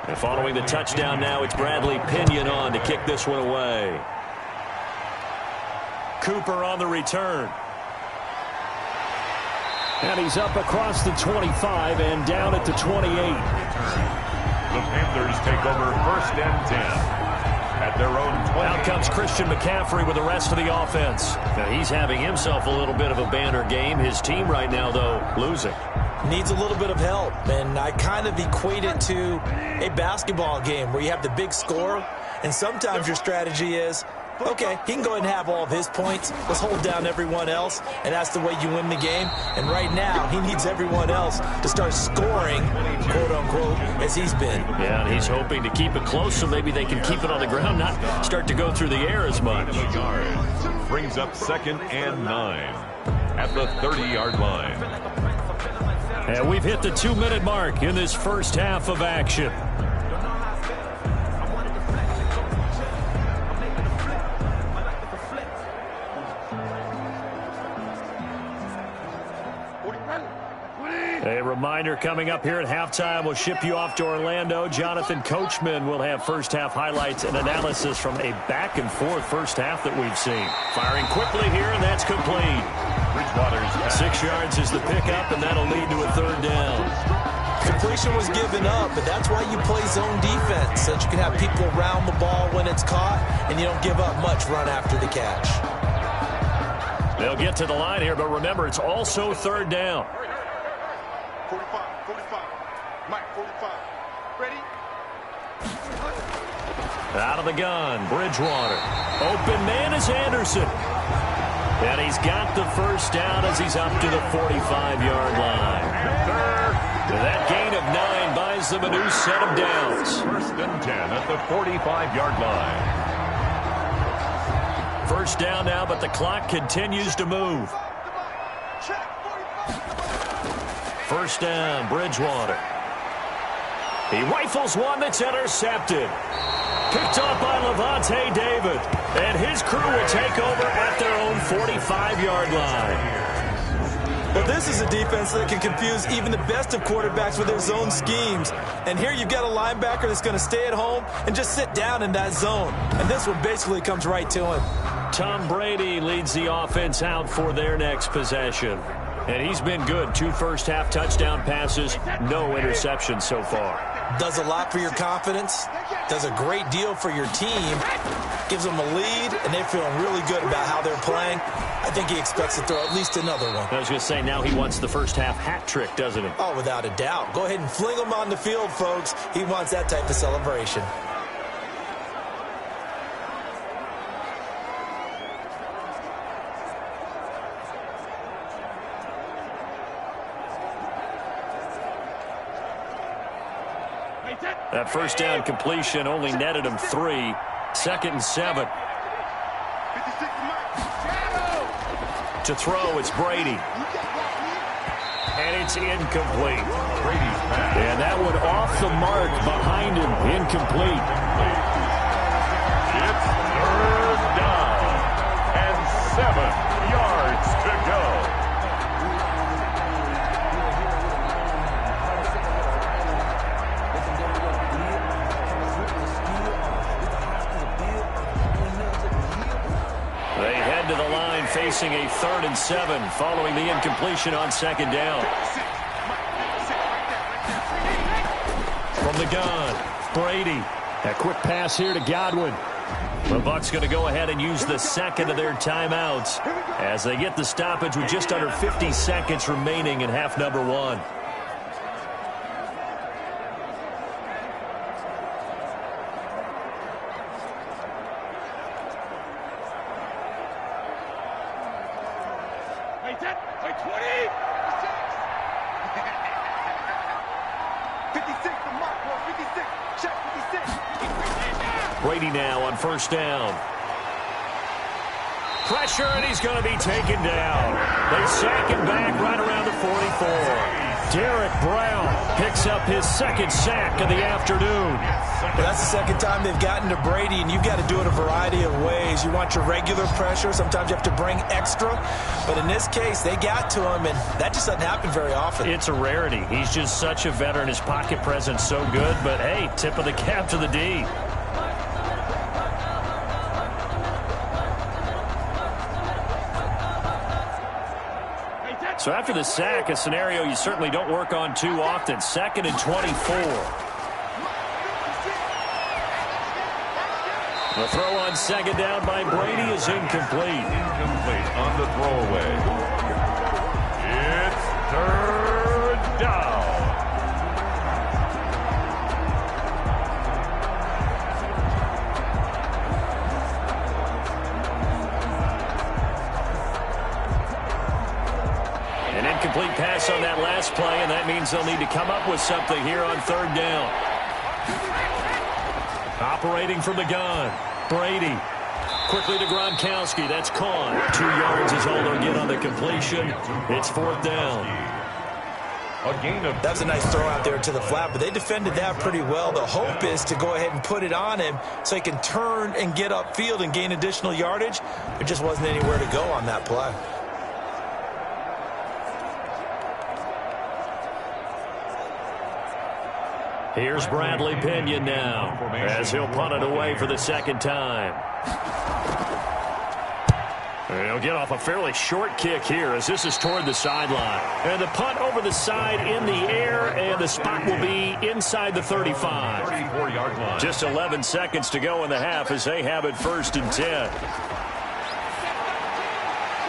And following the touchdown now, it's Bradley Pinion on to kick this one away. Cooper on the return. And he's up across the 25 and down at the 28. The Panthers take over 1st and 10. At their own 20. Out comes Christian McCaffrey with the rest of the offense. Now he's having himself a little bit of a banner game. His team right now, though, losing. Needs a little bit of help, and I kind of equate it to a basketball game where you have the big score, and sometimes your strategy is Okay, he can go ahead and have all of his points. Let's hold down everyone else, and that's the way you win the game. And right now, he needs everyone else to start scoring, quote-unquote, as he's been. Yeah, and he's hoping to keep it close so maybe they can keep it on the ground, not start to go through the air as much. Brings up 2nd and 9 at the 30-yard line. And we've hit the 2-minute mark in this first half of action. A reminder coming up here at halftime, we'll ship you off to Orlando. Jonathan Coachman will have first-half highlights and analysis from a back-and-forth first half that we've seen. Firing quickly here, and that's complete. 6 yards is the pickup, and that'll lead to a 3rd down. Completion was given up, but that's why you play zone defense, so that you can have people around the ball when it's caught, and you don't give up much run after the catch. They'll get to the line here, but remember, it's also 3rd down. 45. Mike, 45. Ready? Out of the gun, Bridgewater. Open man is Anderson. And he's got the first down as he's up to the 45-yard line. That gain of 9 buys them a new set of downs. 1st and 10 at the 45-yard line. First down now, but the clock continues to move. First down, Bridgewater. He rifles one that's intercepted. Picked off by Levante David. And his crew will take over at their own 45-yard line. Well, this is a defense that can confuse even the best of quarterbacks with their zone schemes. And here you've got a linebacker that's going to stay at home and just sit down in that zone. And this one basically comes right to him. Tom Brady leads the offense out for their next possession. And he's been good. 2 first-half touchdown passes, no interceptions so far. Does a lot for your confidence, does a great deal for your team, gives them a lead, and they're feeling really good about how they're playing. I think he expects to throw at least another one. I was going to say, now he wants the first-half hat trick, doesn't he? Oh, without a doubt. Go ahead and fling him on the field, folks. He wants that type of celebration. That first down completion only netted him 3. 2nd and 7. To throw, it's Brady. And it's incomplete. And that one off the mark behind him. Incomplete. It's 3rd down and 7 yards to go. They head to the line facing a 3rd and 7 following the incompletion on 2nd down. From the gun, Brady. A quick pass here to Godwin. The Bucs going to go ahead and use the 2nd of their timeouts as they get the stoppage with just under 50 seconds remaining in half number 1. Brady now on first down. Pressure, and he's going to be taken down. They sack him back right around the 44. Derek Brown picks up his 2nd sack of the afternoon. Well, that's the 2nd time they've gotten to Brady, and you've got to do it a variety of ways. You want your regular pressure. Sometimes you have to bring extra. But in this case, they got to him, and that just doesn't happen very often. It's a rarity. He's just such a veteran. His pocket presence so good. But, hey, tip of the cap to the D. So after the sack, a scenario you certainly don't work on too often. 2nd and 24. The throw on 2nd down by Brady is incomplete. Incomplete on the throwaway. It's 3rd down. Incomplete pass on that last play, and that means they'll need to come up with something here on third down. Operating from the gun, Brady. Quickly to Gronkowski. That's caught. 2 yards is all they'll get on the completion. It's fourth down. That's a nice throw out there to the flat, but they defended that pretty well. The hope is to go ahead and put it on him so he can turn and get upfield and gain additional yardage. There just wasn't anywhere to go on that play. Here's Bradley Pinion now as he'll punt it away for the second time. He'll get off a fairly short kick here as this is toward the sideline. And the punt over the side in the air, and the spot will be inside the 35. 34-yard line. Just 11 seconds to go in the half as they have it 1st and 10.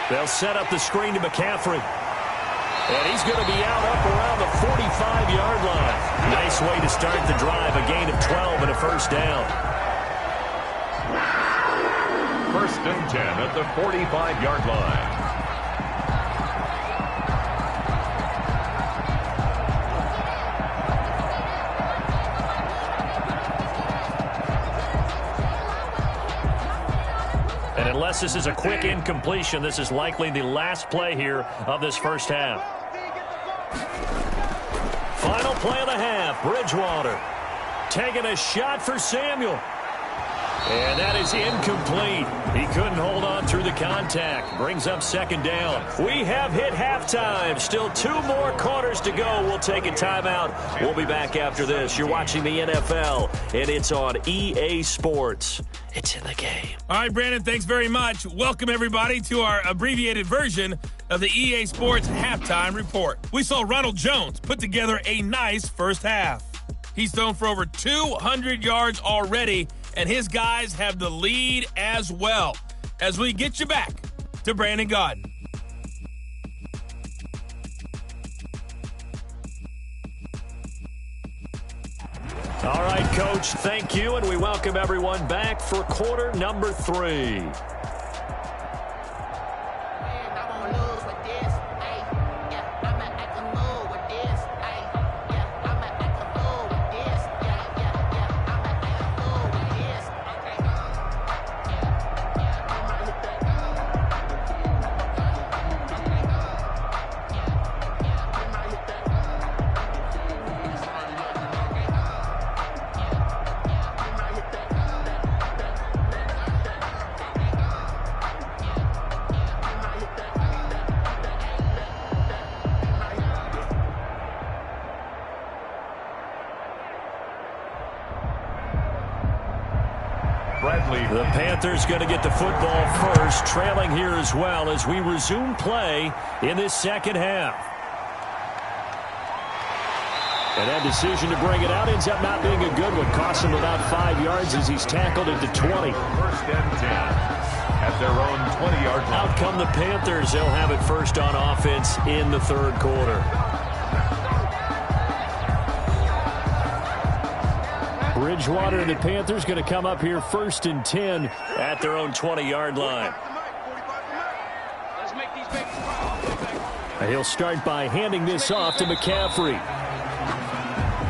They'll set up the screen to McCaffrey. And he's going to be out up around the 45-yard line. Nice way to start the drive, a gain of 12 and a first down. 1st and 10 at the 45-yard line. And unless this is a quick incompletion, this is likely the last play here of this first half. Final play of the half. Bridgewater taking a shot for Samuel. And that is incomplete. He couldn't hold on through the contact. Brings up second down. We have hit halftime. Still 2 more quarters to go. We'll take a timeout. We'll be back after this. You're watching the NFL, and it's on EA Sports. It's in the game. All right, Brandon, thanks very much. Welcome, everybody, to our abbreviated version of the EA Sports Halftime Report. We saw Ronald Jones put together a nice first half. He's thrown for over 200 yards already, and his guys have the lead as well. As we get you back to Brandon Gaudin. All right, Coach, thank you, and we welcome everyone back for quarter number 3. The Panthers going to get the football first, trailing here as well as we resume play in this second half. And that decision to bring it out ends up not being a good one. Cost him about 5 yards as he's tackled at the 20. 1st and 10 at their own 20-yard line. Out come the Panthers. They'll have it first on offense in the third quarter. Bridgewater and the Panthers going to come up here 1st and 10 at their own 20-yard line. He'll start by handing this off to McCaffrey.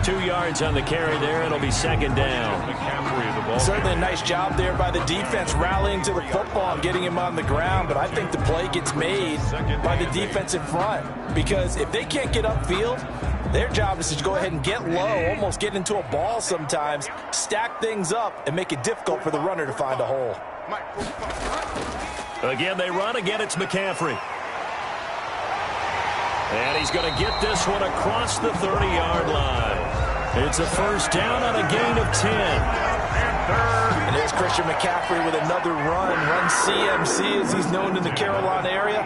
2 yards on the carry there. It'll be second down. Certainly a nice job there by the defense rallying to the football and getting him on the ground, but I think the play gets made by the defense in front because if they can't get upfield, their job is to go ahead and get low, almost get into a ball sometimes, stack things up, and make it difficult for the runner to find a hole. Again, they run. Again, it's McCaffrey. And he's going to get this one across the 30-yard line. It's a first down on a gain of 10. And there's Christian McCaffrey with another run CMC as he's known in the Carolina area.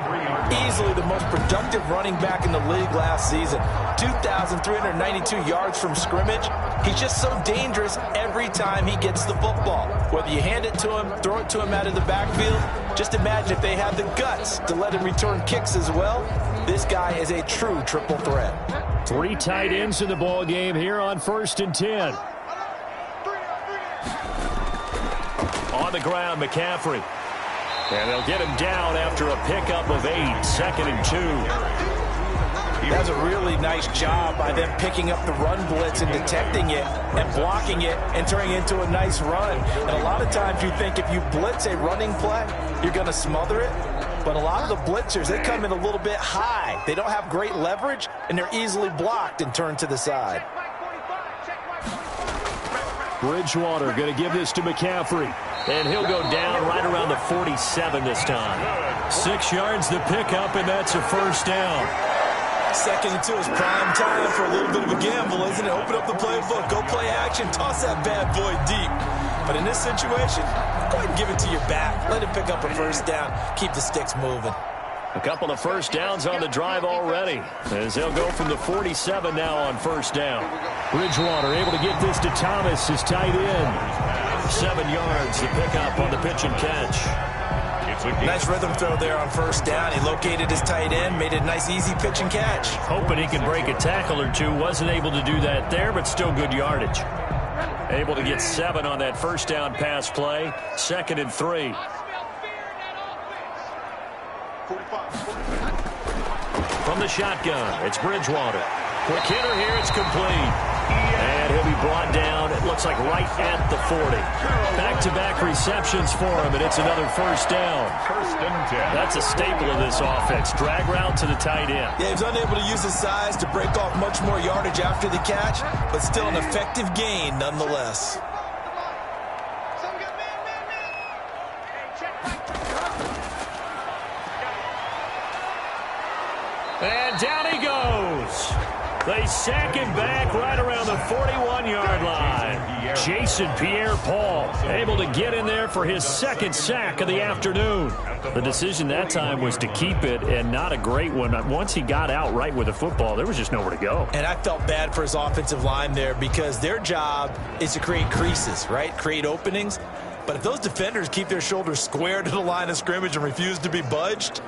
Easily the most productive running back in the league last season. 2,392 yards from scrimmage. He's just so dangerous every time he gets the football. Whether you hand it to him, throw it to him out of the backfield, just imagine if they had the guts to let him return kicks as well. This guy is a true triple threat. 3 tight ends in the ball game here on 1st and 10. On the ground, McCaffrey. And they'll get him down after a pickup of 8. 2nd and 2. That's a really nice job by them picking up the run blitz and detecting it and blocking it and turning it into a nice run. And a lot of times you think if you blitz a running play, you're going to smother it. But a lot of the blitzers, they come in a little bit high. They don't have great leverage, and they're easily blocked and turned to the side. Bridgewater going to give this to McCaffrey. And he'll go down right around the 47 this time. 6 yards the pickup, and that's a first down. 2nd and 2 is prime time for a little bit of a gamble, isn't it? Open up the playbook, go play action, toss that bad boy deep. But in this situation, go ahead and give it to your back. Let him pick up a first down. Keep the sticks moving. A couple of first downs on the drive already, as they'll go from the 47 now on first down. Bridgewater able to get this to Thomas, his tight end. 7 yards to pick up on the pitch and catch. Nice rhythm throw there on first down. He located his tight end, made it a nice easy pitch and catch. Hoping he could break a tackle or two. Wasn't able to do that there, but still good yardage. Able to get 7 on that first down pass play. 2nd and 3. From the shotgun, it's Bridgewater. Quick hitter here, it's complete. And he'll be brought down, it looks like right at the 40. Back-to-back receptions for him, and it's another first down. That's a staple of this offense. Drag route to the tight end. Yeah, he was unable to use his size to break off much more yardage after the catch, but still an effective gain nonetheless. And down he goes. They sack him back right around the 41-yard line. Jason Pierre-Paul able to get in there for his 2nd sack of the afternoon. The decision that time was to keep it, and not a great one. Once he got out right with the football, there was just nowhere to go. And I felt bad for his offensive line there because their job is to create creases, right? Create openings. But if those defenders keep their shoulders square to the line of scrimmage and refuse to be budged,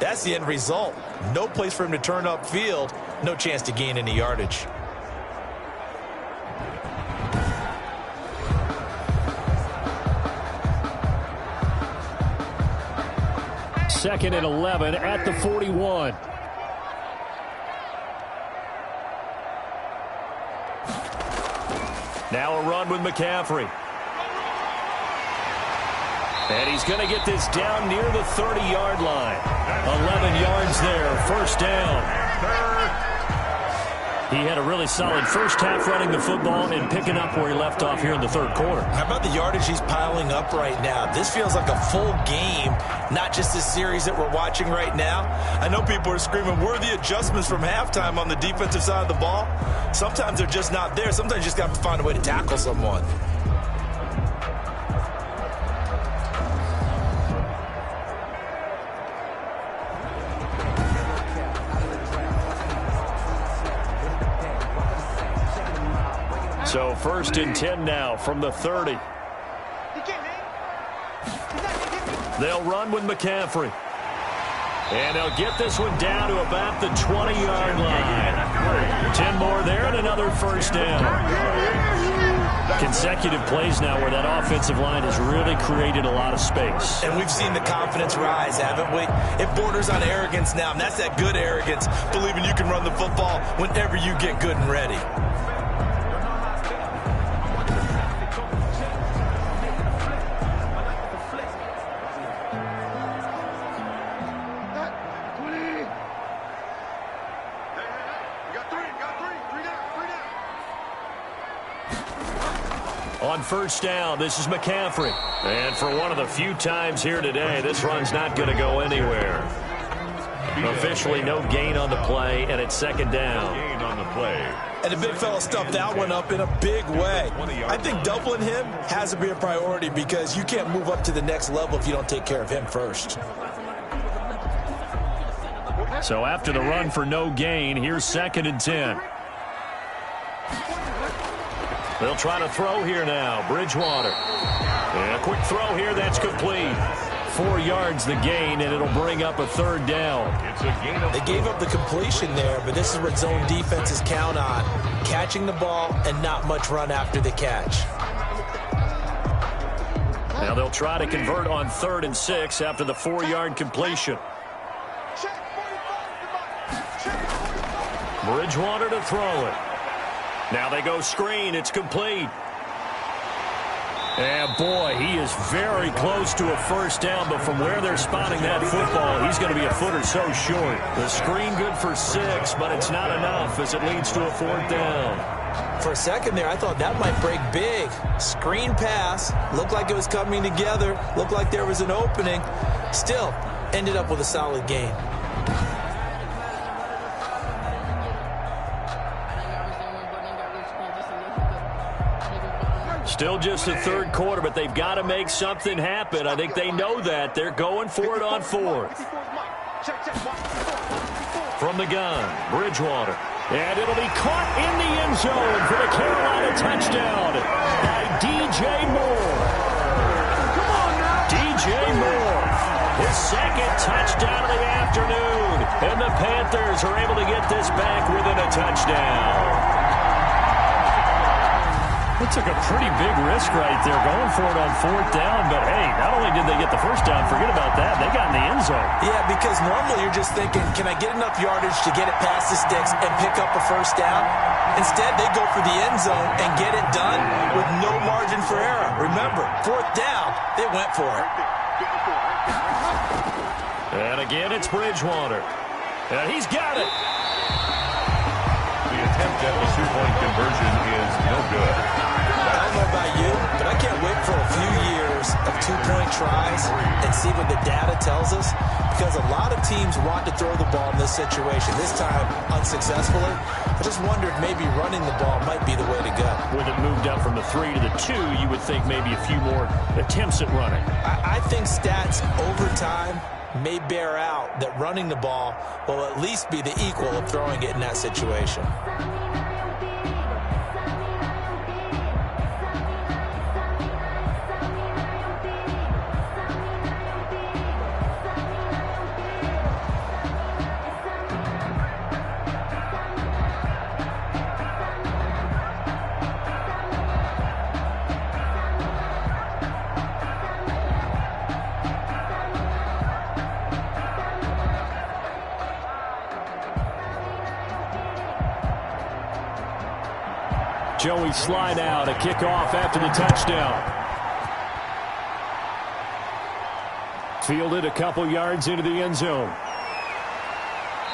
that's the end result. No place for him to turn upfield. No chance to gain any yardage. Second and 11 at the 41. Now a run with McCaffrey. And he's going to get this down near the 30-yard line. 11 yards there, first down. He had a really solid first half running the football and picking up where he left off here in the 3rd quarter. How about the yardage he's piling up right now? This feels like a full game, not just this series that we're watching right now. I know people are screaming, worthy adjustments from halftime on the defensive side of the ball. Sometimes they're just not there. Sometimes you just got to find a way to tackle someone. So 1st and 10 now from the 30. They'll run with McCaffrey. And they'll get this one down to about the 20-yard line. 10 more there and another first down. Consecutive plays now where that offensive line has really created a lot of space. And we've seen the confidence rise, haven't we? It borders on arrogance now, and that's that good arrogance, believing you can run the football whenever you get good and ready. On first down, this is McCaffrey. And for one of the few times here today, this run's not going to go anywhere. Officially no gain on the play, and it's 2nd down. Gain on the play. And the big fella stuffed that one up in a big way. I think doubling him has to be a priority because you can't move up to the next level if you don't take care of him first. So after the run for no gain, here's 2nd and 10. They'll try to throw here now. Bridgewater. And a quick throw here. That's complete. 4 yards the gain, and it'll bring up a 3rd down. It's a gain of They gave up the completion there, but this is what zone defenses count on. Catching the ball and not much run after the catch. Now they'll try to convert on 3rd and 6 after the 4-yard completion. Bridgewater to throw it. Now they go screen. It's complete. And, boy, he is very close to a first down, but from where they're spotting that football, he's going to be a foot or so short. The screen good for 6, but it's not enough as it leads to a 4th down. For a second there, I thought that might break big. Screen pass. Looked like it was coming together. Looked like there was an opening. Still, ended up with a solid gain. Still just the third quarter, but they've got to make something happen. I think they know that. They're going for it on 4th. From the gun, Bridgewater. And it'll be caught in the end zone for the Carolina touchdown by DJ Moore. DJ Moore, his second touchdown of the afternoon. And the Panthers are able to get this back within a touchdown. They took a pretty big risk right there going for it on 4th down. But, hey, not only did they get the first down, forget about that, they got in the end zone. Yeah, because normally you're just thinking, can I get enough yardage to get it past the sticks and pick up a first down? Instead, they go for the end zone and get it done with no margin for error. Remember, 4th down, they went for it. And again, it's Bridgewater. And he's got it. The attempt at the two-point conversion is no good. I don't know about you, but I can't wait for a few years of two-point tries and see what the data tells us, because a lot of teams want to throw the ball in this situation, this time unsuccessfully. I just wondered maybe running the ball might be the way to go. With it moved up from the 3 to the 2, you would think maybe a few more attempts at running. I think stats over time may bear out that running the ball will at least be the equal of throwing it in that situation. Joey slide out, a kickoff after the touchdown. Fielded a couple yards into the end zone.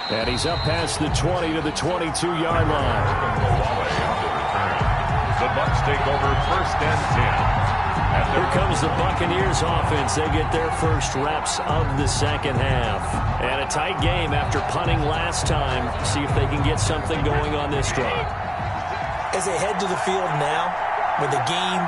And he's up past the 20 to the 22-yard line. The Bucs take over 1st and 10. Here comes the Buccaneers offense. They get their first reps of the second half. And a tight game after punting last time. See if they can get something going on this drive. As they head to the field now, with the game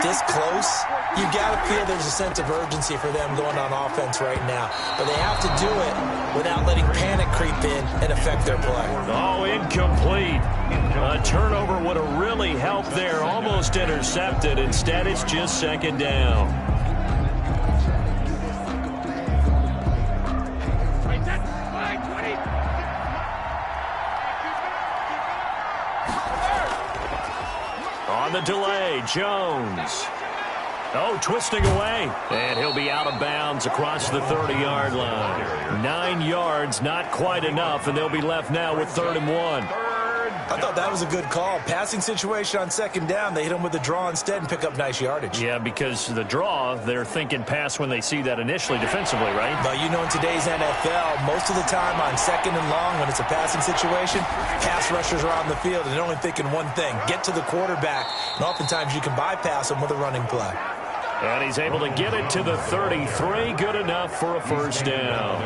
this close, you got to feel there's a sense of urgency for them going on offense right now. But they have to do it without letting panic creep in and affect their play. Oh, incomplete. A turnover would have really helped there. Almost intercepted. Instead, it's just 2nd down. On the delay, Jones. Oh, twisting away. And he'll be out of bounds across the 30-yard line. 9 yards, not quite enough, and they'll be left now with 3rd and 1. I thought that was a good call. Passing situation on 2nd down. They hit him with the draw instead and pick up nice yardage. Yeah, because the draw, they're thinking pass when they see that initially defensively, right? But you know, in today's NFL, most of the time on 2nd and long, when it's a passing situation, pass rushers are on the field and they're only thinking one thing, get to the quarterback. And oftentimes you can bypass them with a running play. And he's able to get it to the 33. Good enough for a first down.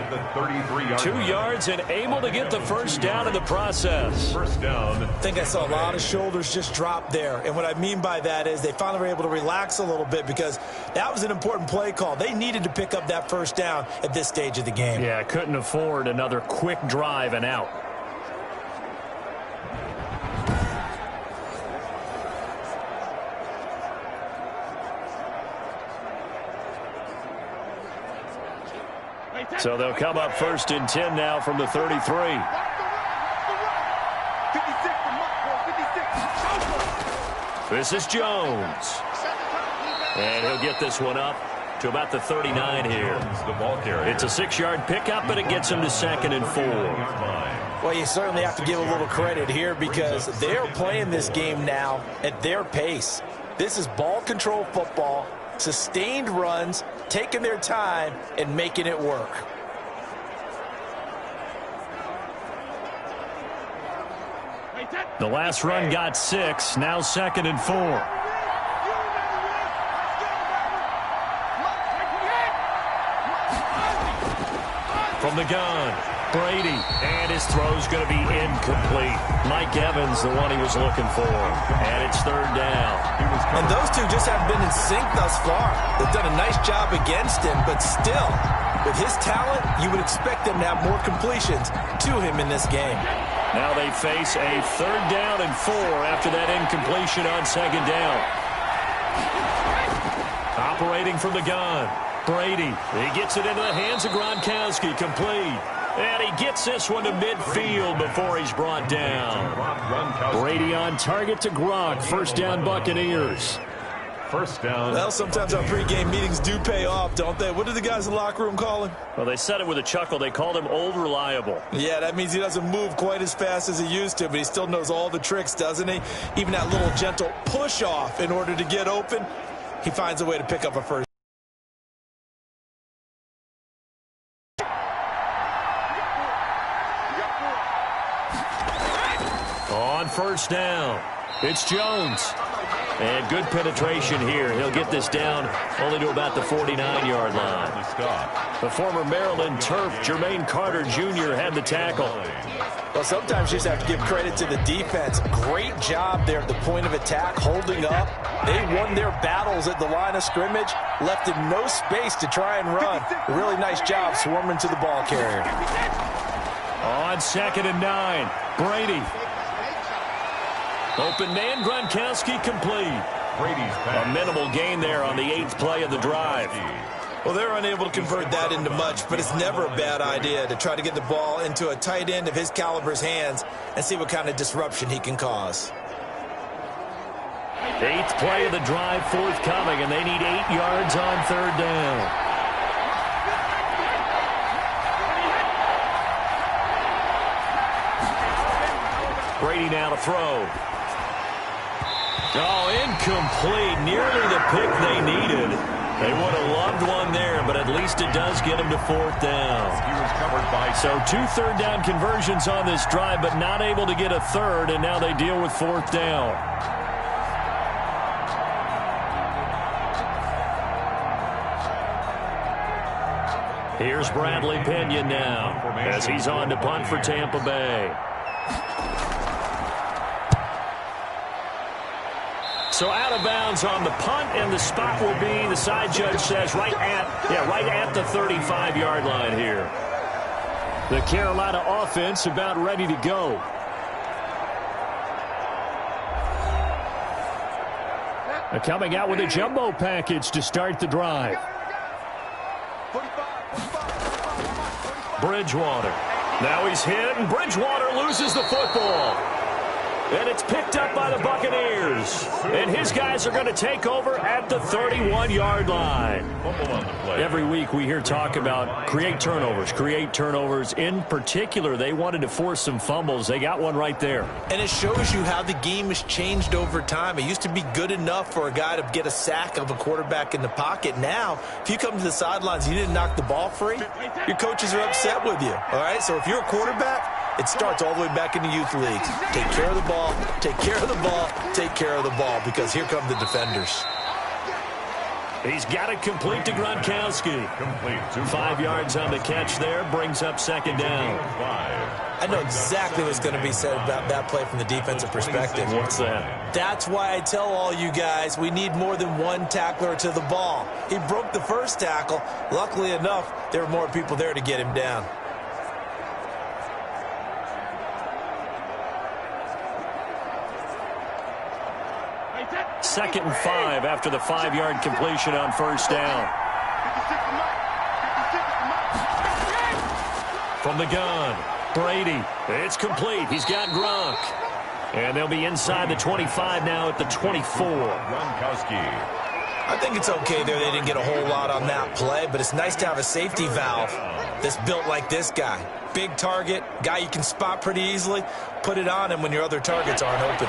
2 yards and able to get the first down in the process. First down. I think I saw a lot of shoulders just drop there. And what I mean by that is they finally were able to relax a little bit because that was an important play call. They needed to pick up that first down at this stage of the game. Yeah, couldn't afford another quick drive and out. So they'll come up 1st and 10 now from the 33. This is Jones. And he'll get this one up to about the 39 here. It's a 6-yard pickup, but it gets him to 2nd and 4. Well, you certainly have to give a little credit here because they're playing this game now at their pace. This is ball control football, sustained runs, taking their time, and making it work. The last run got 6, now 2nd and 4. From the gun, Brady, and his throw's going to be incomplete. Mike Evans, the one he was looking for, and it's 3rd down. And those two just haven't been in sync thus far. They've done a nice job against him, but still, with his talent, you would expect them to have more completions to him in this game. Now they face a 3rd down and 4 after that incompletion on 2nd down. Operating from the gun, Brady. He gets it into the hands of Gronkowski, complete. And he gets this one to midfield before he's brought down. Brady on target to Gronk. 1st down, Buccaneers. 1st down. Well, sometimes our pregame meetings do pay off, don't they? What do the guys in the locker room call him? Well, they said it with a chuckle. They called him Old Reliable. Yeah, that means he doesn't move quite as fast as he used to, but he still knows all the tricks, doesn't he? Even that little gentle push-off in order to get open, he finds a way to pick up a first. On 1st down, it's Jones. And good penetration here. He'll get this down only to about the 49-yard line. The former Maryland Terp, Jermaine Carter Jr. had the tackle. Well, sometimes you just have to give credit to the defense. Great job there at the point of attack, holding up. They won their battles at the line of scrimmage, left him no space to try and run. A really nice job swarming to the ball carrier. On 2nd and 9, Brady. Open man, Gronkowski complete. A minimal gain there on the 8th play of the drive. Well, they're unable to convert that into much, but it's never a bad idea to try to get the ball into a tight end of his caliber's hands and see what kind of disruption he can cause. 8th play of the drive forthcoming, and they need 8 yards on 3rd down. Brady now to throw. Oh, incomplete. Nearly the pick they needed. They would have loved one there, but at least it does get them to 4th down. So 2 3rd down conversions on this drive, but not able to get a 3rd, and now they deal with 4th down. Here's Bradley Pena now as he's on to punt for Tampa Bay. So out of bounds on the punt, and the spot will be, the side judge says, right at the 35-yard line here. The Carolina offense about ready to go. Coming out with a jumbo package to start the drive. Bridgewater. Now he's hit, and Bridgewater loses the football. And it's picked up by the Buccaneers. And his guys are going to take over at the 31-yard line. Every week we hear talk about create turnovers. In particular, they wanted to force some fumbles. They got one right there. And it shows you how the game has changed over time. It used to be good enough for a guy to get a sack of a quarterback in the pocket. Now, if you come to the sidelines and you didn't knock the ball free, your coaches are upset with you. All right, so if you're a quarterback, it starts all the way back in the youth leagues. Take care of the ball, take care of the ball, take care of the ball, because here come the defenders. He's got it complete to Gronkowski. 5 yards on the catch there, brings up 2nd down. I know exactly what's going to be said about that play from the defensive perspective. What's that? That's why I tell all you guys we need more than one tackler to the ball. He broke the first tackle. Luckily enough, there were more people there to get him down. Second and 5 after the 5-yard completion on 1st down. From the gun, Brady. It's complete. He's got Gronk. And they'll be inside the 25 now at the 24. Gronkowski. I think it's okay there. They didn't get a whole lot on that play, but it's nice to have a safety valve that's built like this guy. Big target, guy you can spot pretty easily. Put it on him when your other targets aren't open.